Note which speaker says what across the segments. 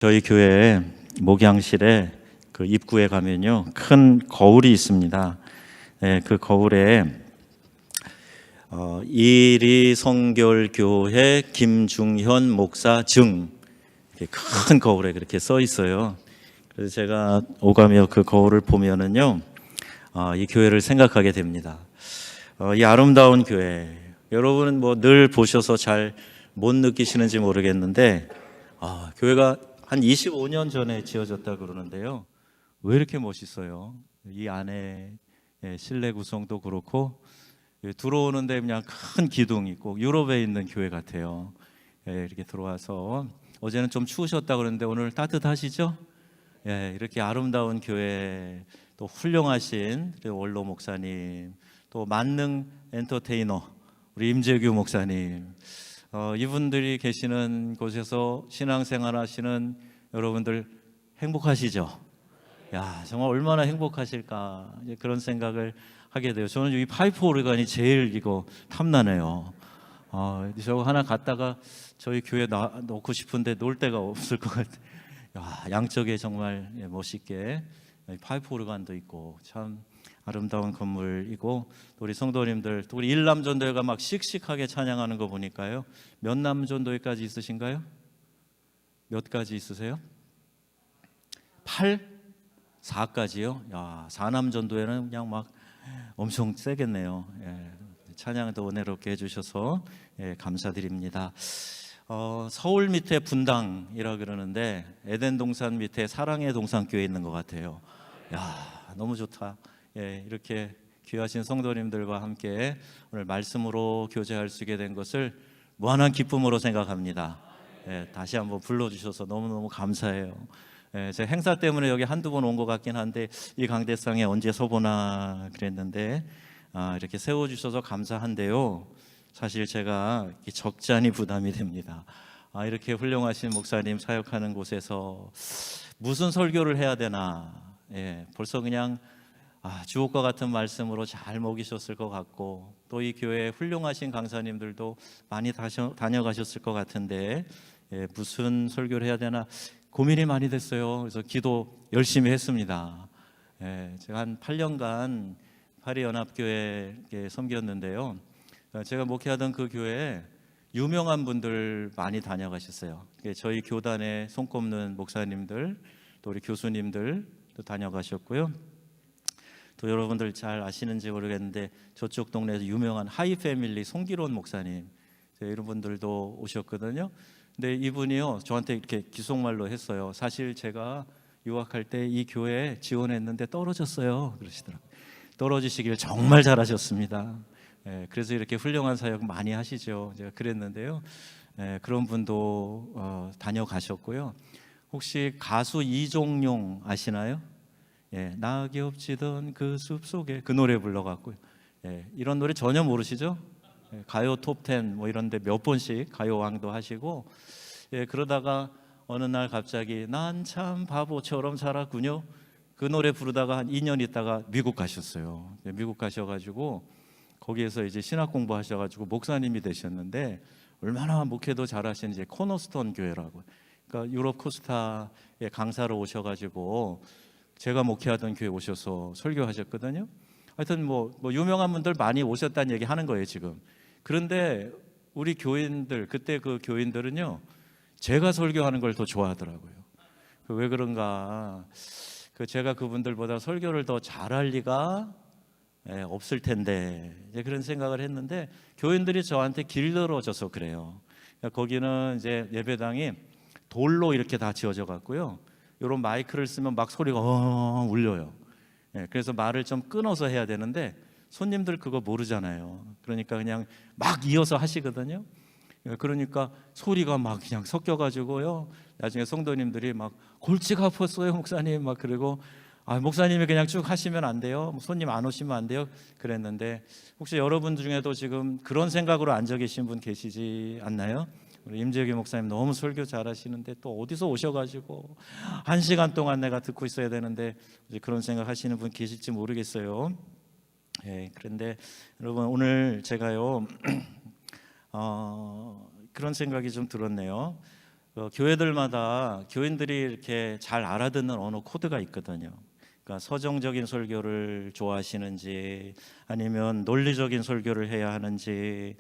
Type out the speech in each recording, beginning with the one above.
Speaker 1: 저희 교회 목양실에 그 입구에 가면요, 큰 거울이 있습니다. 그 거울에 이리성결교회 김중현 목사 증, 이렇게 큰 거울에 그렇게 써 있어요. 그래서 제가 오가며 그 거울을 보면은요, 이 교회를 생각하게 됩니다. 이 아름다운 교회, 여러분은 뭐 늘 보셔서 잘 못 느끼시는지 모르겠는데, 교회가 한 25년 전에 지어졌다 그러는데요, 왜 이렇게 멋있어요? 이 안에 실내 구성도 그렇고, 들어오는데 그냥 큰 기둥이 있고, 유럽에 있는 교회 같아요. 이렇게 들어와서 어제는 좀 추우셨다 그러는데 오늘 따뜻하시죠? 이렇게 아름다운 교회, 또 훌륭하신 원로 목사님, 또 만능 엔터테이너 우리 임재규 목사님, 이분들이 계시는 곳에서 신앙생활 하시는 여러분들 행복하시죠? 야, 정말 얼마나 행복하실까, 그런 생각을 하게 돼요. 저는 이 파이프 오르간이 제일 이거 탐나네요. 저거 하나 갖다가 저희 교회에 놓고 싶은데 놓을 데가 없을 것 같아요. 양쪽에 정말 멋있게 파이프 오르간도 있고 참 아름다운 건물이고, 또 우리 성도님들, 또 우리 일남전도회가 막 씩씩하게 찬양하는 거 보니까요, 몇 남전도회까지 있으신가요? 몇 가지 있으세요? 8? 4까지요? 야, 4남전도회는 그냥 막 엄청 세겠네요. 찬양도 은혜롭게 해주셔서 감사드립니다. 서울 밑에 분당이라 그러는데 에덴 동산 밑에 사랑의 동산교회 있는 것 같아요. 야, 너무 좋다. 이렇게 귀하신 성도님들과 함께 오늘 말씀으로 교제할 수 있게 된 것을 무한한 기쁨으로 생각합니다. 다시 한번 불러주셔서 너무너무 감사해요. 제 행사 때문에 여기 한두 번 온 것 같긴 한데 이 강대상에 언제 서보나 그랬는데, 이렇게 세워주셔서 감사한데요, 사실 제가 적잖이 부담이 됩니다. 이렇게 훌륭하신 목사님 사역하는 곳에서 무슨 설교를 해야 되나, 벌써 그냥 주옥과 같은 말씀으로 잘 먹이셨을 것 같고, 또 이 교회에 훌륭하신 강사님들도 많이 다녀가셨을 것 같은데, 무슨 설교를 해야 되나 고민이 많이 됐어요. 그래서 기도 열심히 했습니다. 제가 한 8년간 파리연합교회에 섬겼는데요, 제가 목회하던 그 교회에 유명한 분들 많이 다녀가셨어요. 저희 교단에 손꼽는 목사님들, 또 우리 교수님들도 다녀가셨고요. 또 여러분들 잘 아시는지 모르겠는데 저쪽 동네에서 유명한 하이패밀리 송기론 목사님, 이런 분들도 오셨거든요. 근데 이분이요, 저한테 이렇게 기속말로 했어요. 사실 제가 유학할 때 이 교회에 지원했는데 떨어졌어요, 그러시더라고요. 떨어지시길 정말 잘하셨습니다. 그래서 이렇게 훌륭한 사역 많이 하시죠. 제가 그랬는데요, 그런 분도 다녀가셨고요. 혹시 가수 이종용 아시나요? 낙엽 지던 그 숲속에, 그 노래 불러갖고요. 이런 노래 전혀 모르시죠? 가요 톱10 뭐 이런데 몇 번씩 가요왕도 하시고, 그러다가 어느 날 갑자기 난 참 바보처럼 살았군요, 그 노래 부르다가 한 2년 있다가 미국 가셨어요. 미국 가셔가지고 거기에서 이제 신학 공부하셔가지고 목사님이 되셨는데, 얼마나 목회도 잘하시는지, 코너스톤 교회라고, 그러니까 유럽 코스타에 강사로 오셔가지고 제가 목회하던 교회 오셔서 설교하셨거든요. 하여튼 뭐 유명한 분들 많이 오셨다는 얘기 하는 거예요 지금. 그런데 우리 교인들, 그때 그 교인들은요, 제가 설교하는 걸 더 좋아하더라고요. 왜 그런가, 제가 그분들보다 설교를 더 잘할 리가 없을 텐데, 이제 그런 생각을 했는데, 교인들이 저한테 길들어져서 그래요. 거기는 이제 예배당이 돌로 이렇게 다 지어져 갖고요, 이런 마이크를 쓰면 막 소리가 울려요. 그래서 말을 좀 끊어서 해야 되는데 손님들 그거 모르잖아요. 그러니까 그냥 막 이어서 하시거든요. 그러니까 소리가 막 그냥 섞여가지고요, 나중에 성도님들이 막 골치가 아팠어요 목사님, 막 그러고, 목사님이 그냥 쭉 하시면 안 돼요, 손님 안 오시면 안 돼요, 그랬는데, 혹시 여러분 중에도 지금 그런 생각으로 앉아 계신 분 계시지 않나요? 우리 임재규 목사님 너무 설교 잘하시는데 또 어디서 오셔가지고 1시간 동안 내가 듣고 있어야 되는데, 이제 그런 생각 하시는 분 계실지 모르겠어요. 그런데 여러분, 오늘 제가요 그런 생각이 좀 들었네요. 교회들마다 교인들이 이렇게 잘 알아듣는 언어 코드가 있거든요. 그러니까 서정적인 설교를 좋아하시는지, 아니면 논리적인 설교를 해야 하는지,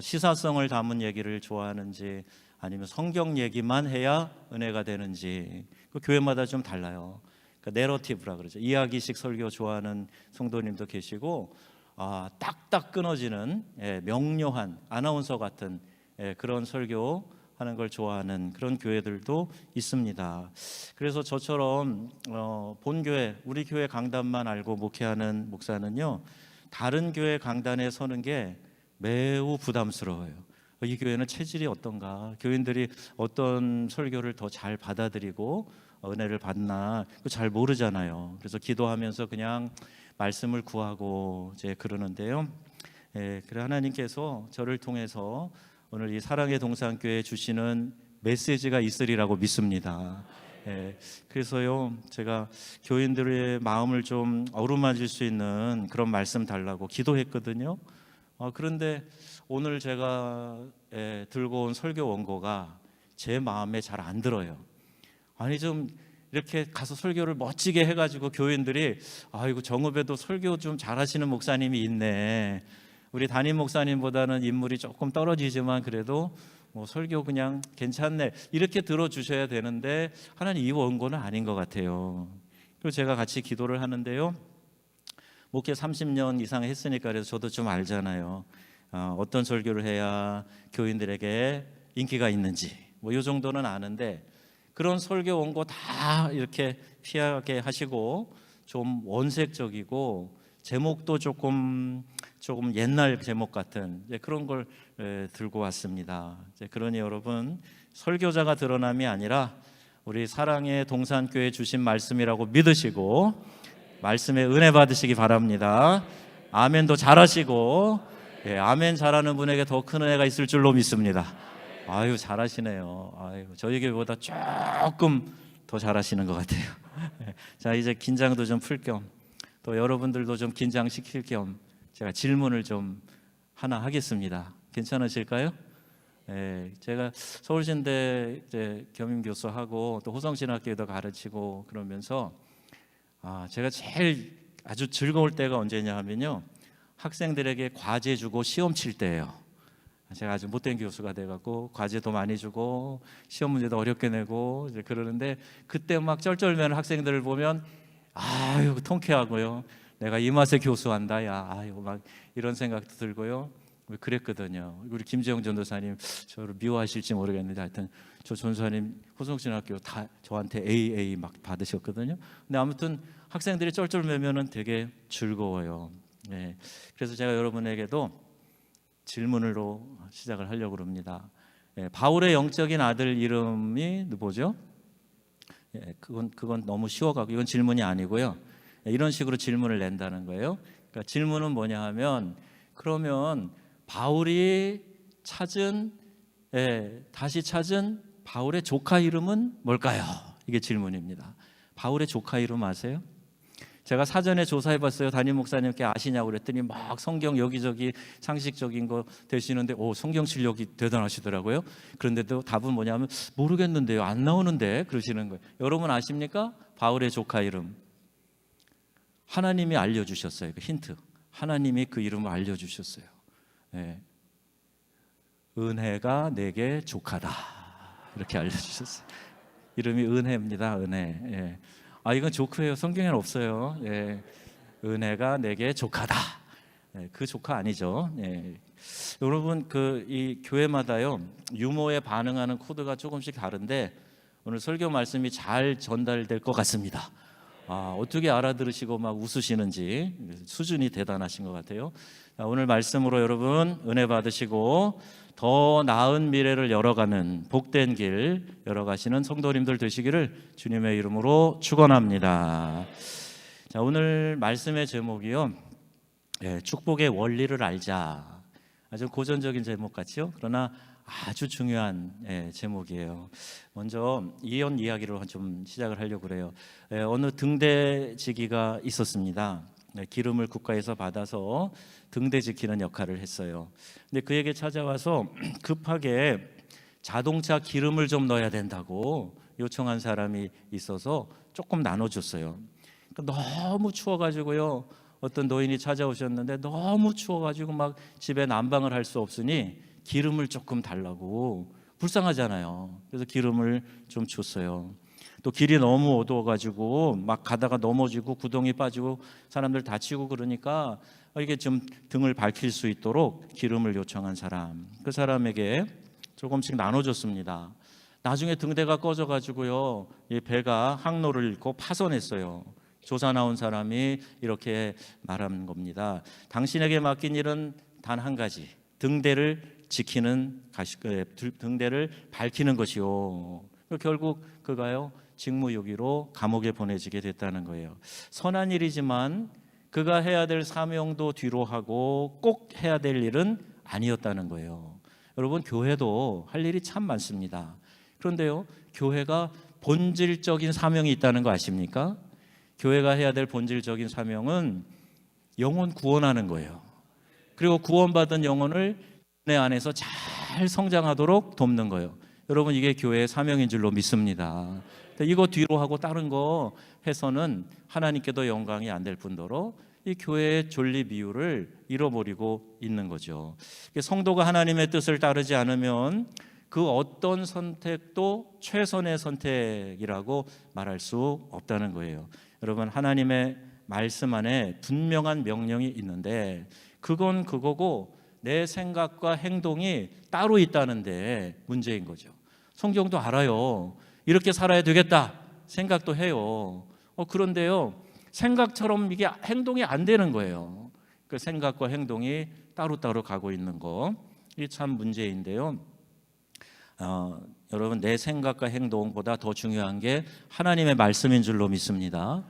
Speaker 1: 시사성을 담은 얘기를 좋아하는지, 아니면 성경 얘기만 해야 은혜가 되는지, 그 교회마다 좀 달라요. 그러니까 내러티브라 그러죠. 이야기식 설교 좋아하는 성도님도 계시고, 딱딱 끊어지는 명료한 아나운서 같은 그런 설교 하는 걸 좋아하는 그런 교회들도 있습니다. 그래서 저처럼 본교회, 우리 교회 강단만 알고 목회하는 목사는요, 다른 교회 강단에 서는 게 매우 부담스러워요. 이 교회는 체질이 어떤가, 교인들이 어떤 설교를 더 잘 받아들이고 은혜를 받나 잘 모르잖아요. 그래서 기도하면서 그냥 말씀을 구하고 이제 그러는데요. 그래 하나님께서 저를 통해서 오늘 이 사랑의 동산교회에 주시는 메시지가 있으리라고 믿습니다. 그래서요, 제가 교인들의 마음을 좀 어루만질 수 있는 그런 말씀 달라고 기도했거든요. 그런데 오늘 제가 들고 온 설교 원고가 제 마음에 잘 안 들어요. 아니, 좀 이렇게 가서 설교를 멋지게 해가지고 교인들이 아이고, 정읍에도 설교 좀 잘하시는 목사님이 있네, 우리 담임 목사님보다는 인물이 조금 떨어지지만 그래도 뭐 설교 그냥 괜찮네, 이렇게 들어주셔야 되는데 하나님, 이 원고는 아닌 것 같아요. 그리고 제가 같이 기도를 하는데요, 목회 30년 이상 했으니까 그래서 저도 좀 알잖아요. 어떤 설교를 해야 교인들에게 인기가 있는지 뭐 이 정도는 아는데, 그런 설교 원고 다 이렇게 피하게 하시고 좀 원색적이고 제목도 조금 옛날 제목 같은 그런 걸 들고 왔습니다. 그러니 여러분, 설교자가 드러남이 아니라 우리 사랑의 동산교회 주신 말씀이라고 믿으시고 말씀에 은혜 받으시기 바랍니다. 아멘도 잘하시고, 아멘 잘하는 분에게 더 큰 은혜가 있을 줄로 믿습니다. 아유, 잘하시네요. 아유, 저희 교회보다 조금 더 잘하시는 것 같아요. 자, 이제 긴장도 좀 풀 겸, 또 여러분들도 좀 긴장시킬 겸 제가 질문을 좀 하나 하겠습니다. 괜찮으실까요? 제가 서울신대 이제 겸임 교수하고 또 호성신학교에도 가르치고 그러면서 제가 제일 아주 즐거울 때가 언제냐 하면요, 학생들에게 과제 주고 시험 칠 때예요. 제가 아주 못된 교수가 돼갖고 과제도 많이 주고 시험 문제도 어렵게 내고 이제 그러는데, 그때 막 쩔쩔매는 학생들을 보면 아유, 통쾌하고요, 내가 이 맛에 교수한다, 야, 아유, 막 이런 생각도 들고요. 그랬거든요. 우리 김재영 전도사님 저를 미워하실지 모르겠는데, 하여튼 저 전도사님 호성신학교 다 저한테 AA 막 받으셨거든요. 근데 아무튼 학생들이 쩔쩔매면은 되게 즐거워요. 그래서 제가 여러분에게도 질문으로 시작을 하려고 합니다. 바울의 영적인 아들 이름이 뭐죠? 그건 너무 쉬워가지고 이건 질문이 아니고요. 이런 식으로 질문을 낸다는 거예요. 그러니까 질문은 뭐냐 하면, 그러면 바울이 다시 찾은 바울의 조카 이름은 뭘까요? 이게 질문입니다. 바울의 조카 이름 아세요? 제가 사전에 조사해봤어요. 담임 목사님께 아시냐고 그랬더니 막 성경 여기저기 상식적인 거 되시는데 성경 실력이 대단하시더라고요. 그런데도 답은 뭐냐면 모르겠는데요, 안 나오는데, 그러시는 거예요. 여러분 아십니까? 바울의 조카 이름 하나님이 알려주셨어요. 그 힌트, 하나님이 그 이름을 알려주셨어요. 은혜가 내게 조카다, 이렇게 알려주셨어요. 이름이 은혜입니다. 은혜. 이건 조크예요. 성경에는 없어요. 은혜가 내게 조카다. 그 조카 아니죠. 여러분, 이 교회마다요, 유머에 반응하는 코드가 조금씩 다른데 오늘 설교 말씀이 잘 전달될 것 같습니다. 어떻게 알아들으시고 막 웃으시는지 수준이 대단하신 것 같아요. 오늘 말씀으로 여러분 은혜 받으시고 더 나은 미래를 열어가는 복된 길 열어가시는 성도님들 되시기를 주님의 이름으로 축원합니다. 자, 오늘 말씀의 제목이요, 축복의 원리를 알자. 아주 고전적인 제목 같죠? 그러나 아주 중요한 제목이에요. 먼저 이혼 이야기로 좀 시작을 하려고 그래요. 어느 등대지기가 있었습니다. 기름을 국가에서 받아서 등대 지키는 역할을 했어요. 근데 그에게 찾아와서 급하게 자동차 기름을 좀 넣어야 된다고 요청한 사람이 있어서 조금 나눠줬어요. 너무 추워가지고요, 어떤 노인이 찾아오셨는데 너무 추워가지고 막 집에 난방을 할 수 없으니 기름을 조금 달라고, 불쌍하잖아요. 그래서 기름을 좀 줬어요. 또 길이 너무 어두워가지고 막 가다가 넘어지고 구덩이 빠지고 사람들 다치고 그러니까 이게 좀 등을 밝힐 수 있도록 기름을 요청한 사람, 그 사람에게 조금씩 나눠줬습니다. 나중에 등대가 꺼져가지고요, 이 배가 항로를 잃고 파손했어요. 조사 나온 사람이 이렇게 말하는 겁니다. 당신에게 맡긴 일은 단 한 가지, 등대를 지키는, 등대를 밝히는 것이요. 결국 그가요, 직무유기로 감옥에 보내지게 됐다는 거예요. 선한 일이지만 그가 해야 될 사명도 뒤로 하고 꼭 해야 될 일은 아니었다는 거예요. 여러분, 교회도 할 일이 참 많습니다. 그런데요, 교회가 본질적인 사명이 있다는 거 아십니까? 교회가 해야 될 본질적인 사명은 영혼 구원하는 거예요. 그리고 구원받은 영혼을 내 안에서 잘 성장하도록 돕는 거예요. 여러분, 이게 교회의 사명인 줄로 믿습니다. 이거 뒤로 하고 다른 거 해서는 하나님께도 영광이 안 될 뿐더러 이 교회의 존립 이유를 잃어버리고 있는 거죠. 성도가 하나님의 뜻을 따르지 않으면 그 어떤 선택도 최선의 선택이라고 말할 수 없다는 거예요. 여러분, 하나님의 말씀 안에 분명한 명령이 있는데 그건 그거고 내 생각과 행동이 따로 있다는데 문제인 거죠. 성경도 알아요. 이렇게 살아야 되겠다 생각도 해요. 그런데요, 생각처럼 이게 행동이 안 되는 거예요. 그 생각과 행동이 따로따로 가고 있는 거, 이게 참 문제인데요. 여러분, 내 생각과 행동보다 더 중요한 게 하나님의 말씀인 줄로 믿습니다.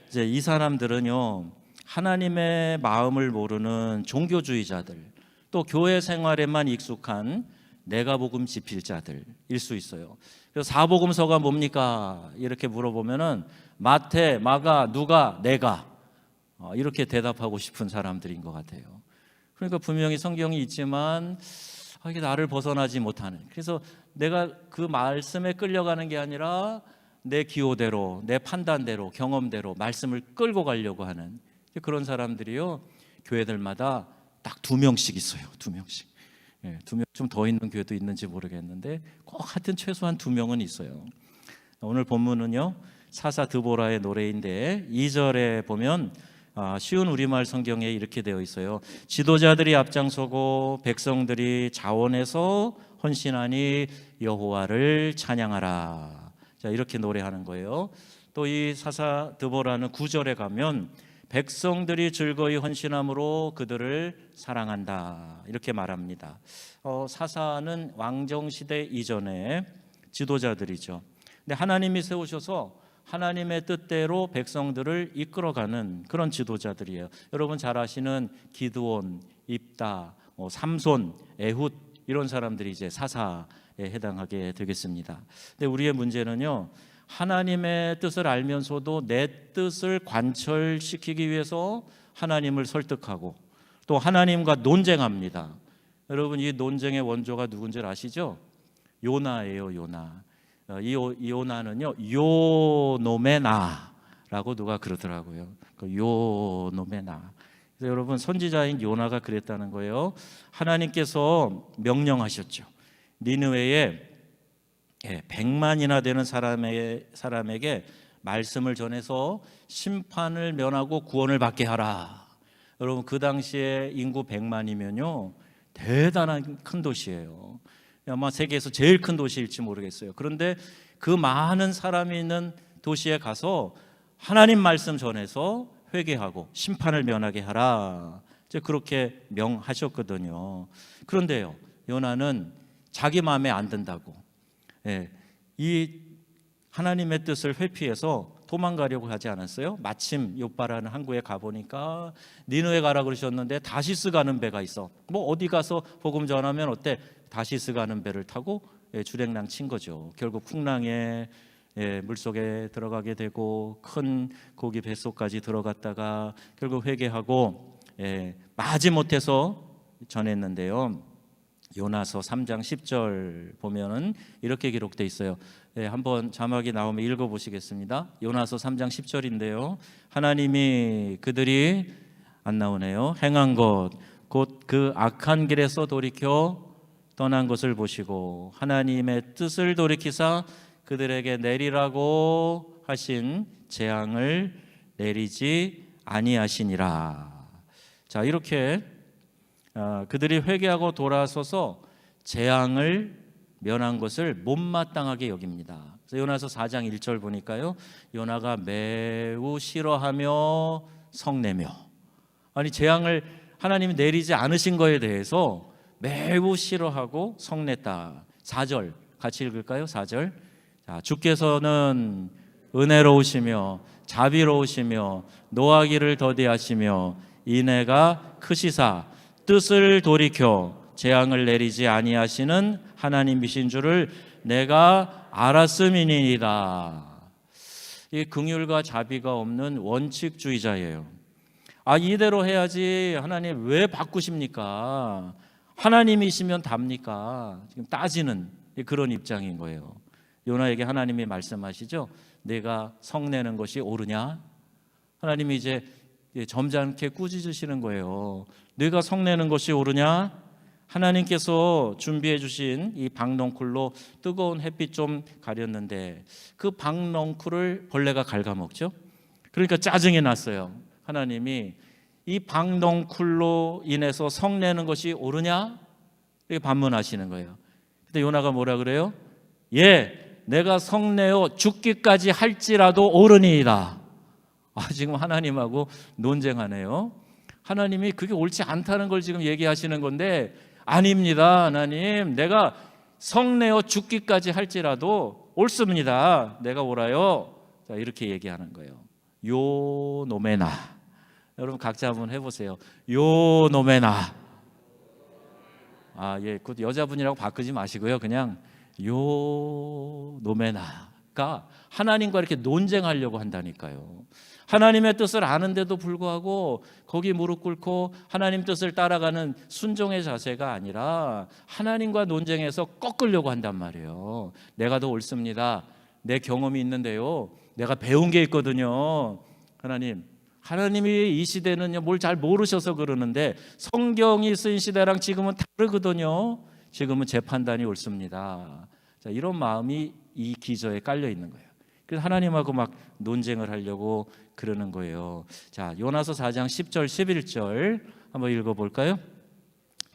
Speaker 1: 이제 이 사람들은요, 하나님의 마음을 모르는 종교주의자들, 또 교회 생활에만 익숙한 내가복음 지필자들일 수 있어요. 그래서 사복음서가 뭡니까? 이렇게 물어보면은 마태, 마가, 누가, 내가, 이렇게 대답하고 싶은 사람들인 것 같아요. 그러니까 분명히 성경이 있지만 이게 나를 벗어나지 못하는, 그래서 내가 그 말씀에 끌려가는 게 아니라 내 기호대로, 내 판단대로, 경험대로 말씀을 끌고 가려고 하는 그런 사람들이요, 교회들마다 딱 2명씩 있어요. 2명씩. 2명, 좀 더 있는 교회도 있는지 모르겠는데 꼭 하여튼 최소한 2명은 있어요. 오늘 본문은요, 사사 드보라의 노래인데 2절에 보면 쉬운 우리말 성경에 이렇게 되어 있어요. 지도자들이 앞장서고 백성들이 자원해서 헌신하니 여호와를 찬양하라. 자, 이렇게 노래하는 거예요. 또 이 사사 드보라는 9절에 가면 백성들이 즐거이 헌신함으로 그들을 사랑한다, 이렇게 말합니다. 사사는 왕정시대 이전의 지도자들이죠. 근데 하나님이 세우셔서 하나님의 뜻대로 백성들을 이끌어가는 그런 지도자들이에요. 여러분 잘 아시는 기드온, 입다, 삼손, 에훗, 이런 사람들이 이제 사사에 해당하게 되겠습니다. 근데 우리의 문제는요, 하나님의 뜻을 알면서도 내 뜻을 관철시키기 위해서 하나님을 설득하고 또 하나님과 논쟁합니다. 여러분, 이 논쟁의 원조가 누군지 아시죠? 요나예요. 요나. 이 요나는요, 요놈의 나라고 누가 그러더라고요. 그 요놈의 나. 그래서 여러분, 선지자인 요나가 그랬다는 거예요. 하나님께서 명령하셨죠. 니느웨에 100만이나 되는 사람에게 말씀을 전해서 심판을 면하고 구원을 받게 하라. 여러분, 그 당시에 인구 100만이면요 대단한 큰 도시예요. 아마 세계에서 제일 큰 도시일지 모르겠어요. 그런데 그 많은 사람이 있는 도시에 가서 하나님 말씀 전해서 회개하고 심판을 면하게 하라, 이제 그렇게 명하셨거든요. 그런데요, 요나는 자기 마음에 안 든다고 이 하나님의 뜻을 회피해서 도망가려고 하지 않았어요? 마침 요빠라는 항구에 가보니까 니느웨 가라 그러셨는데 다시스 가는 배가 있어. 뭐 어디 가서 복음 전하면 어때? 다시스 가는 배를 타고 주랭랑 친 거죠. 결국 풍랑에 물속에 들어가게 되고 큰 고기 뱃속까지 들어갔다가 결국 회개하고 마지못해서 전했는데요. 요나서 3장 10절 보면은 이렇게 기록되어 있어요. 네, 한번 자막이 나오면 읽어보시겠습니다. 요나서 3장 10절인데요. 하나님이 그들이 안 나오네요. 행한 것 곧 그 악한 길에서 돌이켜 떠난 것을 보시고 하나님의 뜻을 돌이키사 그들에게 내리라고 하신 재앙을 내리지 아니하시니라. 자, 이렇게 그들이 회개하고 돌아서서 재앙을 면한 것을 못마땅하게 여깁니다. 그래서 요나서 4장 1절 보니까요, 요나가 매우 싫어하며 성내며, 아니 재앙을 하나님이 내리지 않으신 거에 대해서 매우 싫어하고 성냈다. 4절 같이 읽을까요? 4절. 자, 주께서는 은혜로우시며 자비로우시며 노하기를 더디하시며 인애가 크시사 뜻을 돌이켜 재앙을 내리지 아니하시는 하나님이신 줄을 내가 알았음이니이다. 이 긍휼과 자비가 없는 원칙주의자예요. 이대로 해야지 하나님 왜 바꾸십니까? 하나님이시면 답니까? 지금 따지는 그런 입장인 거예요. 요나에게 하나님이 말씀하시죠. 내가 성내는 것이 옳으냐? 하나님이 이제 점잖게 꾸짖으시는 거예요. 내가 성내는 것이 옳으냐? 하나님께서 준비해 주신 이 박넝쿨로 뜨거운 햇빛 좀 가렸는데 그 박넝쿨을 벌레가 갉아먹죠. 그러니까 짜증이 났어요. 하나님이 이 박넝쿨로 인해서 성내는 것이 옳으냐? 이렇게 반문하시는 거예요. 근데 요나가 뭐라 그래요? 예, 내가 성내어 죽기까지 할지라도 옳으니이다. 지금 하나님하고 논쟁하네요. 하나님이 그게 옳지 않다는 걸 지금 얘기하시는 건데, 아닙니다 하나님, 내가 성내어 죽기까지 할지라도 옳습니다. 내가 옳아요. 자, 이렇게 얘기하는 거예요. 요 노메나. 여러분 각자 한번 해보세요. 요 노메나. 예, 그 여자분이라고 바꾸지 마시고요. 그냥 요 노메나가 하나님과 이렇게 논쟁하려고 한다니까요. 하나님의 뜻을 아는데도 불구하고 거기 무릎 꿇고 하나님 뜻을 따라가는 순종의 자세가 아니라 하나님과 논쟁해서 꺾으려고 한단 말이에요. 내가 더 옳습니다. 내 경험이 있는데요, 내가 배운 게 있거든요. 하나님이 이 시대는요 뭘 잘 모르셔서 그러는데 성경이 쓰인 시대랑 지금은 다르거든요. 지금은 제 판단이 옳습니다. 자, 이런 마음이 이 기저에 깔려 있는 거예요. 그래서 하나님하고 막 논쟁을 하려고 그러는 거예요. 자, 요나서 4장 10절 11절 한번 읽어볼까요?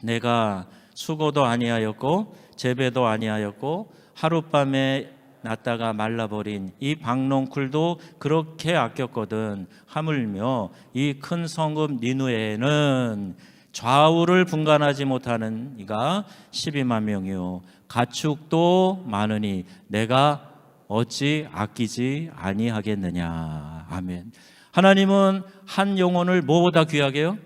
Speaker 1: 내가 수고도 아니하였고 재배도 아니하였고 하룻밤에 났다가 말라버린 이 박넝쿨도 그렇게 아꼈거든. 하물며 이 큰 성읍 니느웨에는 좌우를 분간하지 못하는 이가 12만 명이요 가축도 많으니 내가 어찌 아끼지 아니하겠느냐. 아멘. 하나님은 한 영혼을 뭐보다 귀하게 해요?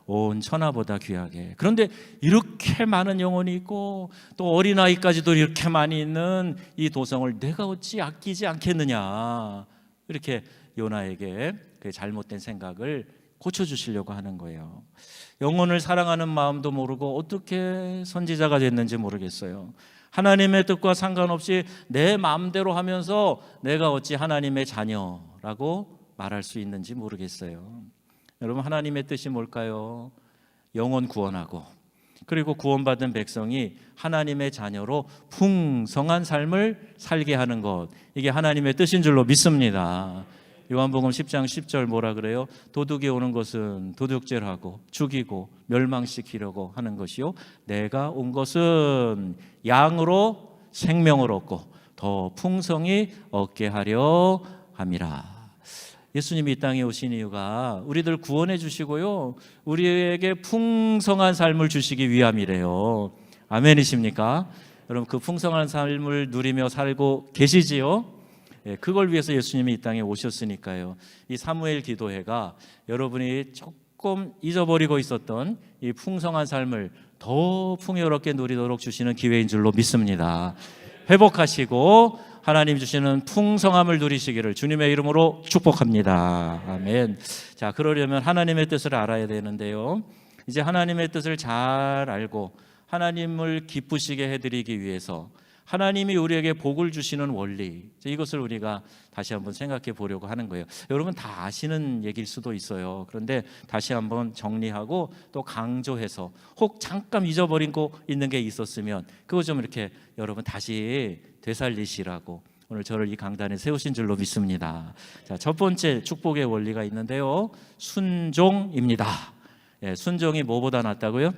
Speaker 1: 온 천하보다 귀하게. 그런데 이렇게 많은 영혼이 있고 또 어린아이까지도 이렇게 많이 있는 이 도성을 내가 어찌 아끼지 않겠느냐. 이렇게 요나에게 그 잘못된 생각을 고쳐주시려고 하는 거예요. 영혼을 사랑하는 마음도 모르고 어떻게 선지자가 됐는지 모르겠어요. 하나님의 뜻과 상관없이 내 마음대로 하면서 내가 어찌 하나님의 자녀라고 말할 수 있는지 모르겠어요. 여러분, 하나님의 뜻이 뭘까요? 영혼 구원하고 그리고 구원받은 백성이 하나님의 자녀로 풍성한 삶을 살게 하는 것, 이게 하나님의 뜻인 줄로 믿습니다. 요한복음 10장 10절 뭐라 그래요? 도둑이 오는 것은 도둑질을 하고 죽이고 멸망시키려고 하는 것이요 내가 온 것은 양으로 생명을 얻고 더 풍성히 얻게 하려 함이라. 예수님이 이 땅에 오신 이유가 우리들 구원해 주시고요 우리에게 풍성한 삶을 주시기 위함이래요. 아멘이십니까? 여러분, 그 풍성한 삶을 누리며 살고 계시지요? 그걸 위해서 예수님이 이 땅에 오셨으니까요. 이 사무엘 기도회가 여러분이 조금 잊어버리고 있었던 이 풍성한 삶을 더 풍요롭게 누리도록 주시는 기회인 줄로 믿습니다. 회복하시고 하나님 주시는 풍성함을 누리시기를 주님의 이름으로 축복합니다. 아멘. 자, 그러려면 하나님의 뜻을 알아야 되는데요. 이제 하나님의 뜻을 잘 알고 하나님을 기쁘시게 해드리기 위해서 하나님이 우리에게 복을 주시는 원리, 이것을 우리가 다시 한번 생각해 보려고 하는 거예요. 여러분 다 아시는 얘기일 수도 있어요. 그런데 다시 한번 정리하고 또 강조해서, 혹 잠깐 잊어버리고 있는 게 있었으면 그거 좀 이렇게 여러분 다시 되살리시라고 오늘 저를 이 강단에 세우신 줄로 믿습니다. 자, 첫 번째 축복의 원리가 있는데요, 순종입니다. 예, 순종이 뭐보다 낫다고요?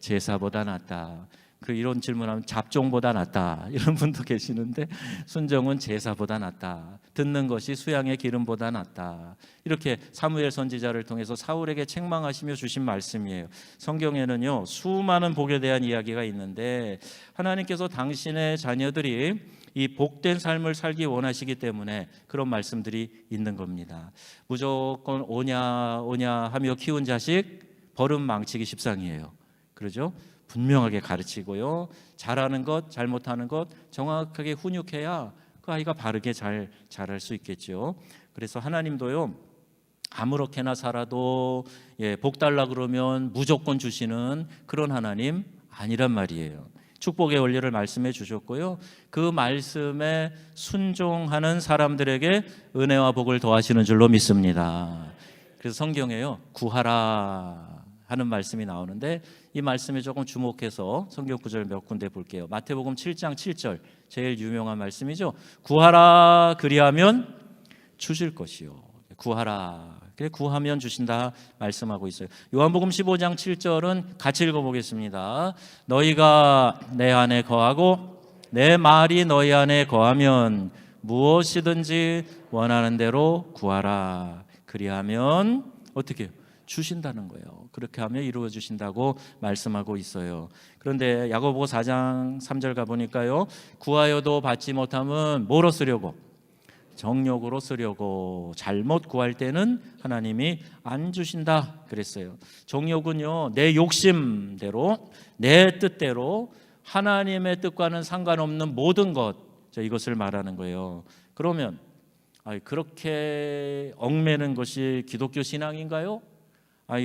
Speaker 1: 제사보다 낫다. 이런 질문하면 잡종보다 낫다 이런 분도 계시는데, 순종은 제사보다 낫다. 듣는 것이 수양의 기름보다 낫다. 이렇게 사무엘 선지자를 통해서 사울에게 책망하시며 주신 말씀이에요. 성경에는요, 수많은 복에 대한 이야기가 있는데 하나님께서 당신의 자녀들이 이 복된 삶을 살기 원하시기 때문에 그런 말씀들이 있는 겁니다. 무조건 오냐 하며 키운 자식 버릇 망치기 십상이에요. 그러죠? 분명하게 가르치고요, 잘하는 것 잘못하는 것 정확하게 훈육해야 그 아이가 바르게 잘 자랄 수 있겠죠. 그래서 하나님도요, 아무렇게나 살아도 복 달라 그러면 무조건 주시는 그런 하나님 아니란 말이에요. 축복의 원리를 말씀해 주셨고요, 그 말씀에 순종하는 사람들에게 은혜와 복을 더하시는 줄로 믿습니다. 그래서 성경에요, 구하라 하는 말씀이 나오는데 이 말씀에 조금 주목해서 성경 구절 몇 군데 볼게요. 마태복음 7장 7절, 제일 유명한 말씀이죠. 구하라 그리하면 주실 것이요. 구하라, 그래 구하면 주신다 말씀하고 있어요. 요한복음 15장 7절은 같이 읽어보겠습니다. 너희가 내 안에 거하고 내 말이 너희 안에 거하면 무엇이든지 원하는 대로 구하라. 그리하면 어떻게 해요? 주신다는 거예요. 그렇게 하면 이루어 주신다고 말씀하고 있어요. 그런데 야고보 4장 3절 가보니까요, 구하여도 받지 못하면 뭐로 쓰려고? 정욕으로 쓰려고. 잘못 구할 때는 하나님이 안 주신다 그랬어요. 정욕은요, 내 욕심대로 내 뜻대로 하나님의 뜻과는 상관없는 모든 것, 이것을 말하는 거예요. 그러면 그렇게 얽매는 것이 기독교 신앙인가요?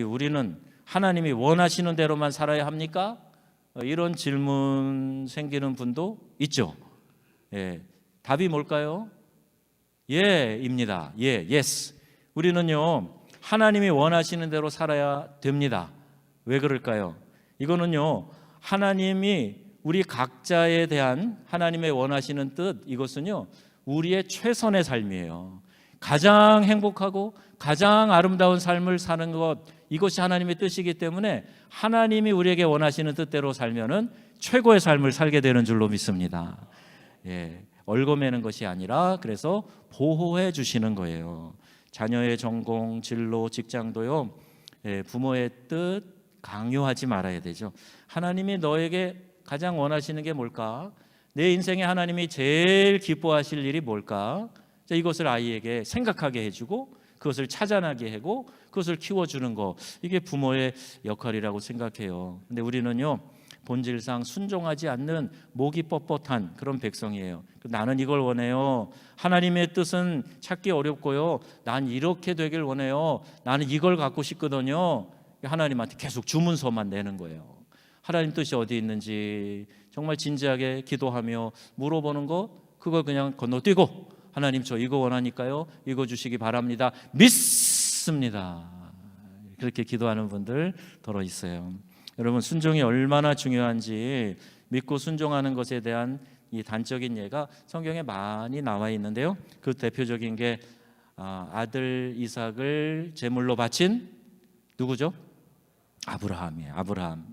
Speaker 1: 우리는 하나님이 원하시는 대로만 살아야 합니까? 이런 질문 생기는 분도 있죠. 답이 뭘까요? 예입니다. yes. 우리는요, 하나님이 원하시는 대로 살아야 됩니다. 왜 그럴까요? 이거는요, 하나님이 우리 각자에 대한 하나님의 원하시는 뜻, 이것은요, 우리의 최선의 삶이에요. 가장 행복하고 가장 아름다운 삶을 사는 것, 이것이 하나님의 뜻이기 때문에 하나님이 우리에게 원하시는 뜻대로 살면은 최고의 삶을 살게 되는 줄로 믿습니다. 얽어매는 것이 아니라 그래서 보호해 주시는 거예요. 자녀의 전공, 진로, 직장도요, 부모의 뜻 강요하지 말아야 되죠. 하나님이 너에게 가장 원하시는 게 뭘까? 내 인생에 하나님이 제일 기뻐하실 일이 뭘까? 이것을 아이에게 생각하게 해주고 그것을 찾아나게 하고 그것을 키워주는 거, 이게 부모의 역할이라고 생각해요. 근데 우리는요, 본질상 순종하지 않는 목이 뻣뻣한 그런 백성이에요. 나는 이걸 원해요. 하나님의 뜻은 찾기 어렵고요. 난 이렇게 되길 원해요. 나는 이걸 갖고 싶거든요. 하나님한테 계속 주문서만 내는 거예요. 하나님 뜻이 어디 있는지 정말 진지하게 기도하며 물어보는 거, 그걸 그냥 건너뛰고 하나님 저 이거 원하니까요, 이거 주시기 바랍니다. 믿습니다. 그렇게 기도하는 분들 더러 있어요. 여러분, 순종이 얼마나 중요한지 믿고 순종하는 것에 대한 이 단적인 예가 성경에 많이 나와 있는데요, 그 대표적인 게 아들 이삭을 제물로 바친 누구죠? 아브라함이에요. 아브라함.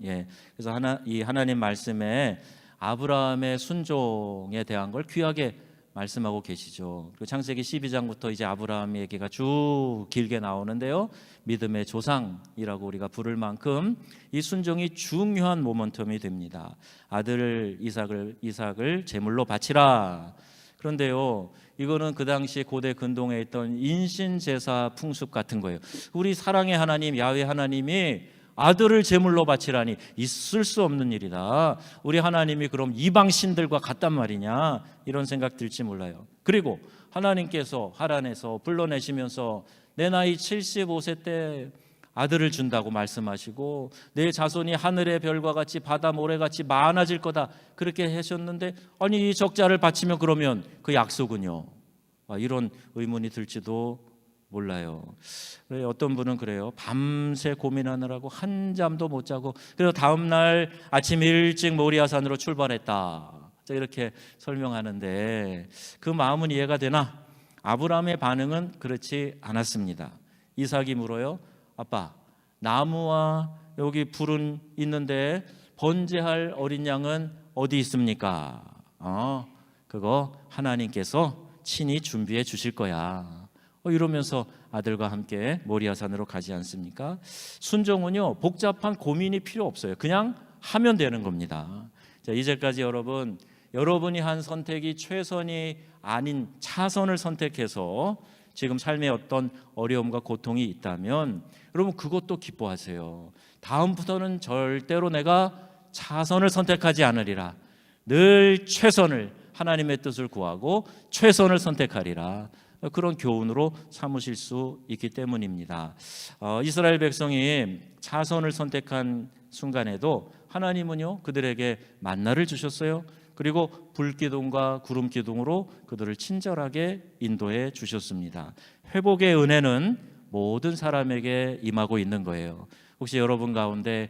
Speaker 1: 그래서 하나님 말씀에 아브라함의 순종에 대한 걸 귀하게 말씀하고 계시죠. 그리고 창세기 12장부터 이제 아브라함 얘기가 쭉 길게 나오는데요, 믿음의 조상이라고 우리가 부를 만큼 이 순종이 중요한 모멘텀이 됩니다. 아들 이삭을 제물로 바치라. 그런데요, 이거는 그 당시 고대 근동에 있던 인신제사 풍습 같은 거예요. 우리 사랑의 하나님 야훼 하나님이 아들을 제물로 바치라니 있을 수 없는 일이다. 우리 하나님이 그럼 이방 신들과 같단 말이냐, 이런 생각 들지 몰라요. 그리고 하나님께서 하란에서 불러내시면서 내 나이 75세 때 아들을 준다고 말씀하시고 내 자손이 하늘의 별과 같이 바다 모래같이 많아질 거다 그렇게 하셨는데 아니 이 적자를 바치면 그러면 그 약속은요? 이런 의문이 들지도 몰라요. 어떤 분은 그래요. 밤새 고민하느라고 한잠도 못 자고 그래서 다음 날 아침 일찍 모리아산으로 출발했다 이렇게 설명하는데 그 마음은 이해가 되나? 아브라함의 반응은 그렇지 않았습니다. 이삭이 물어요. 아빠, 나무와 여기 불은 있는데 번제할 어린 양은 어디 있습니까? 그거 하나님께서 친히 준비해 주실 거야. 이러면서 아들과 함께 모리아산으로 가지 않습니까? 순종은요, 복잡한 고민이 필요 없어요. 그냥 하면 되는 겁니다. 자, 이제까지 여러분이 한 선택이 최선이 아닌 차선을 선택해서 지금 삶에 어떤 어려움과 고통이 있다면 여러분 그것도 기뻐하세요. 다음부터는 절대로 내가 차선을 선택하지 않으리라. 늘 최선을, 하나님의 뜻을 구하고 최선을 선택하리라. 그런 교훈으로 삼으실 수 있기 때문입니다. 이스라엘 백성이 차선을 선택한 순간에도 하나님은요 그들에게 만나를 주셨어요. 그리고 불기둥과 구름기둥으로 그들을 친절하게 인도해 주셨습니다. 회복의 은혜는 모든 사람에게 임하고 있는 거예요. 혹시 여러분 가운데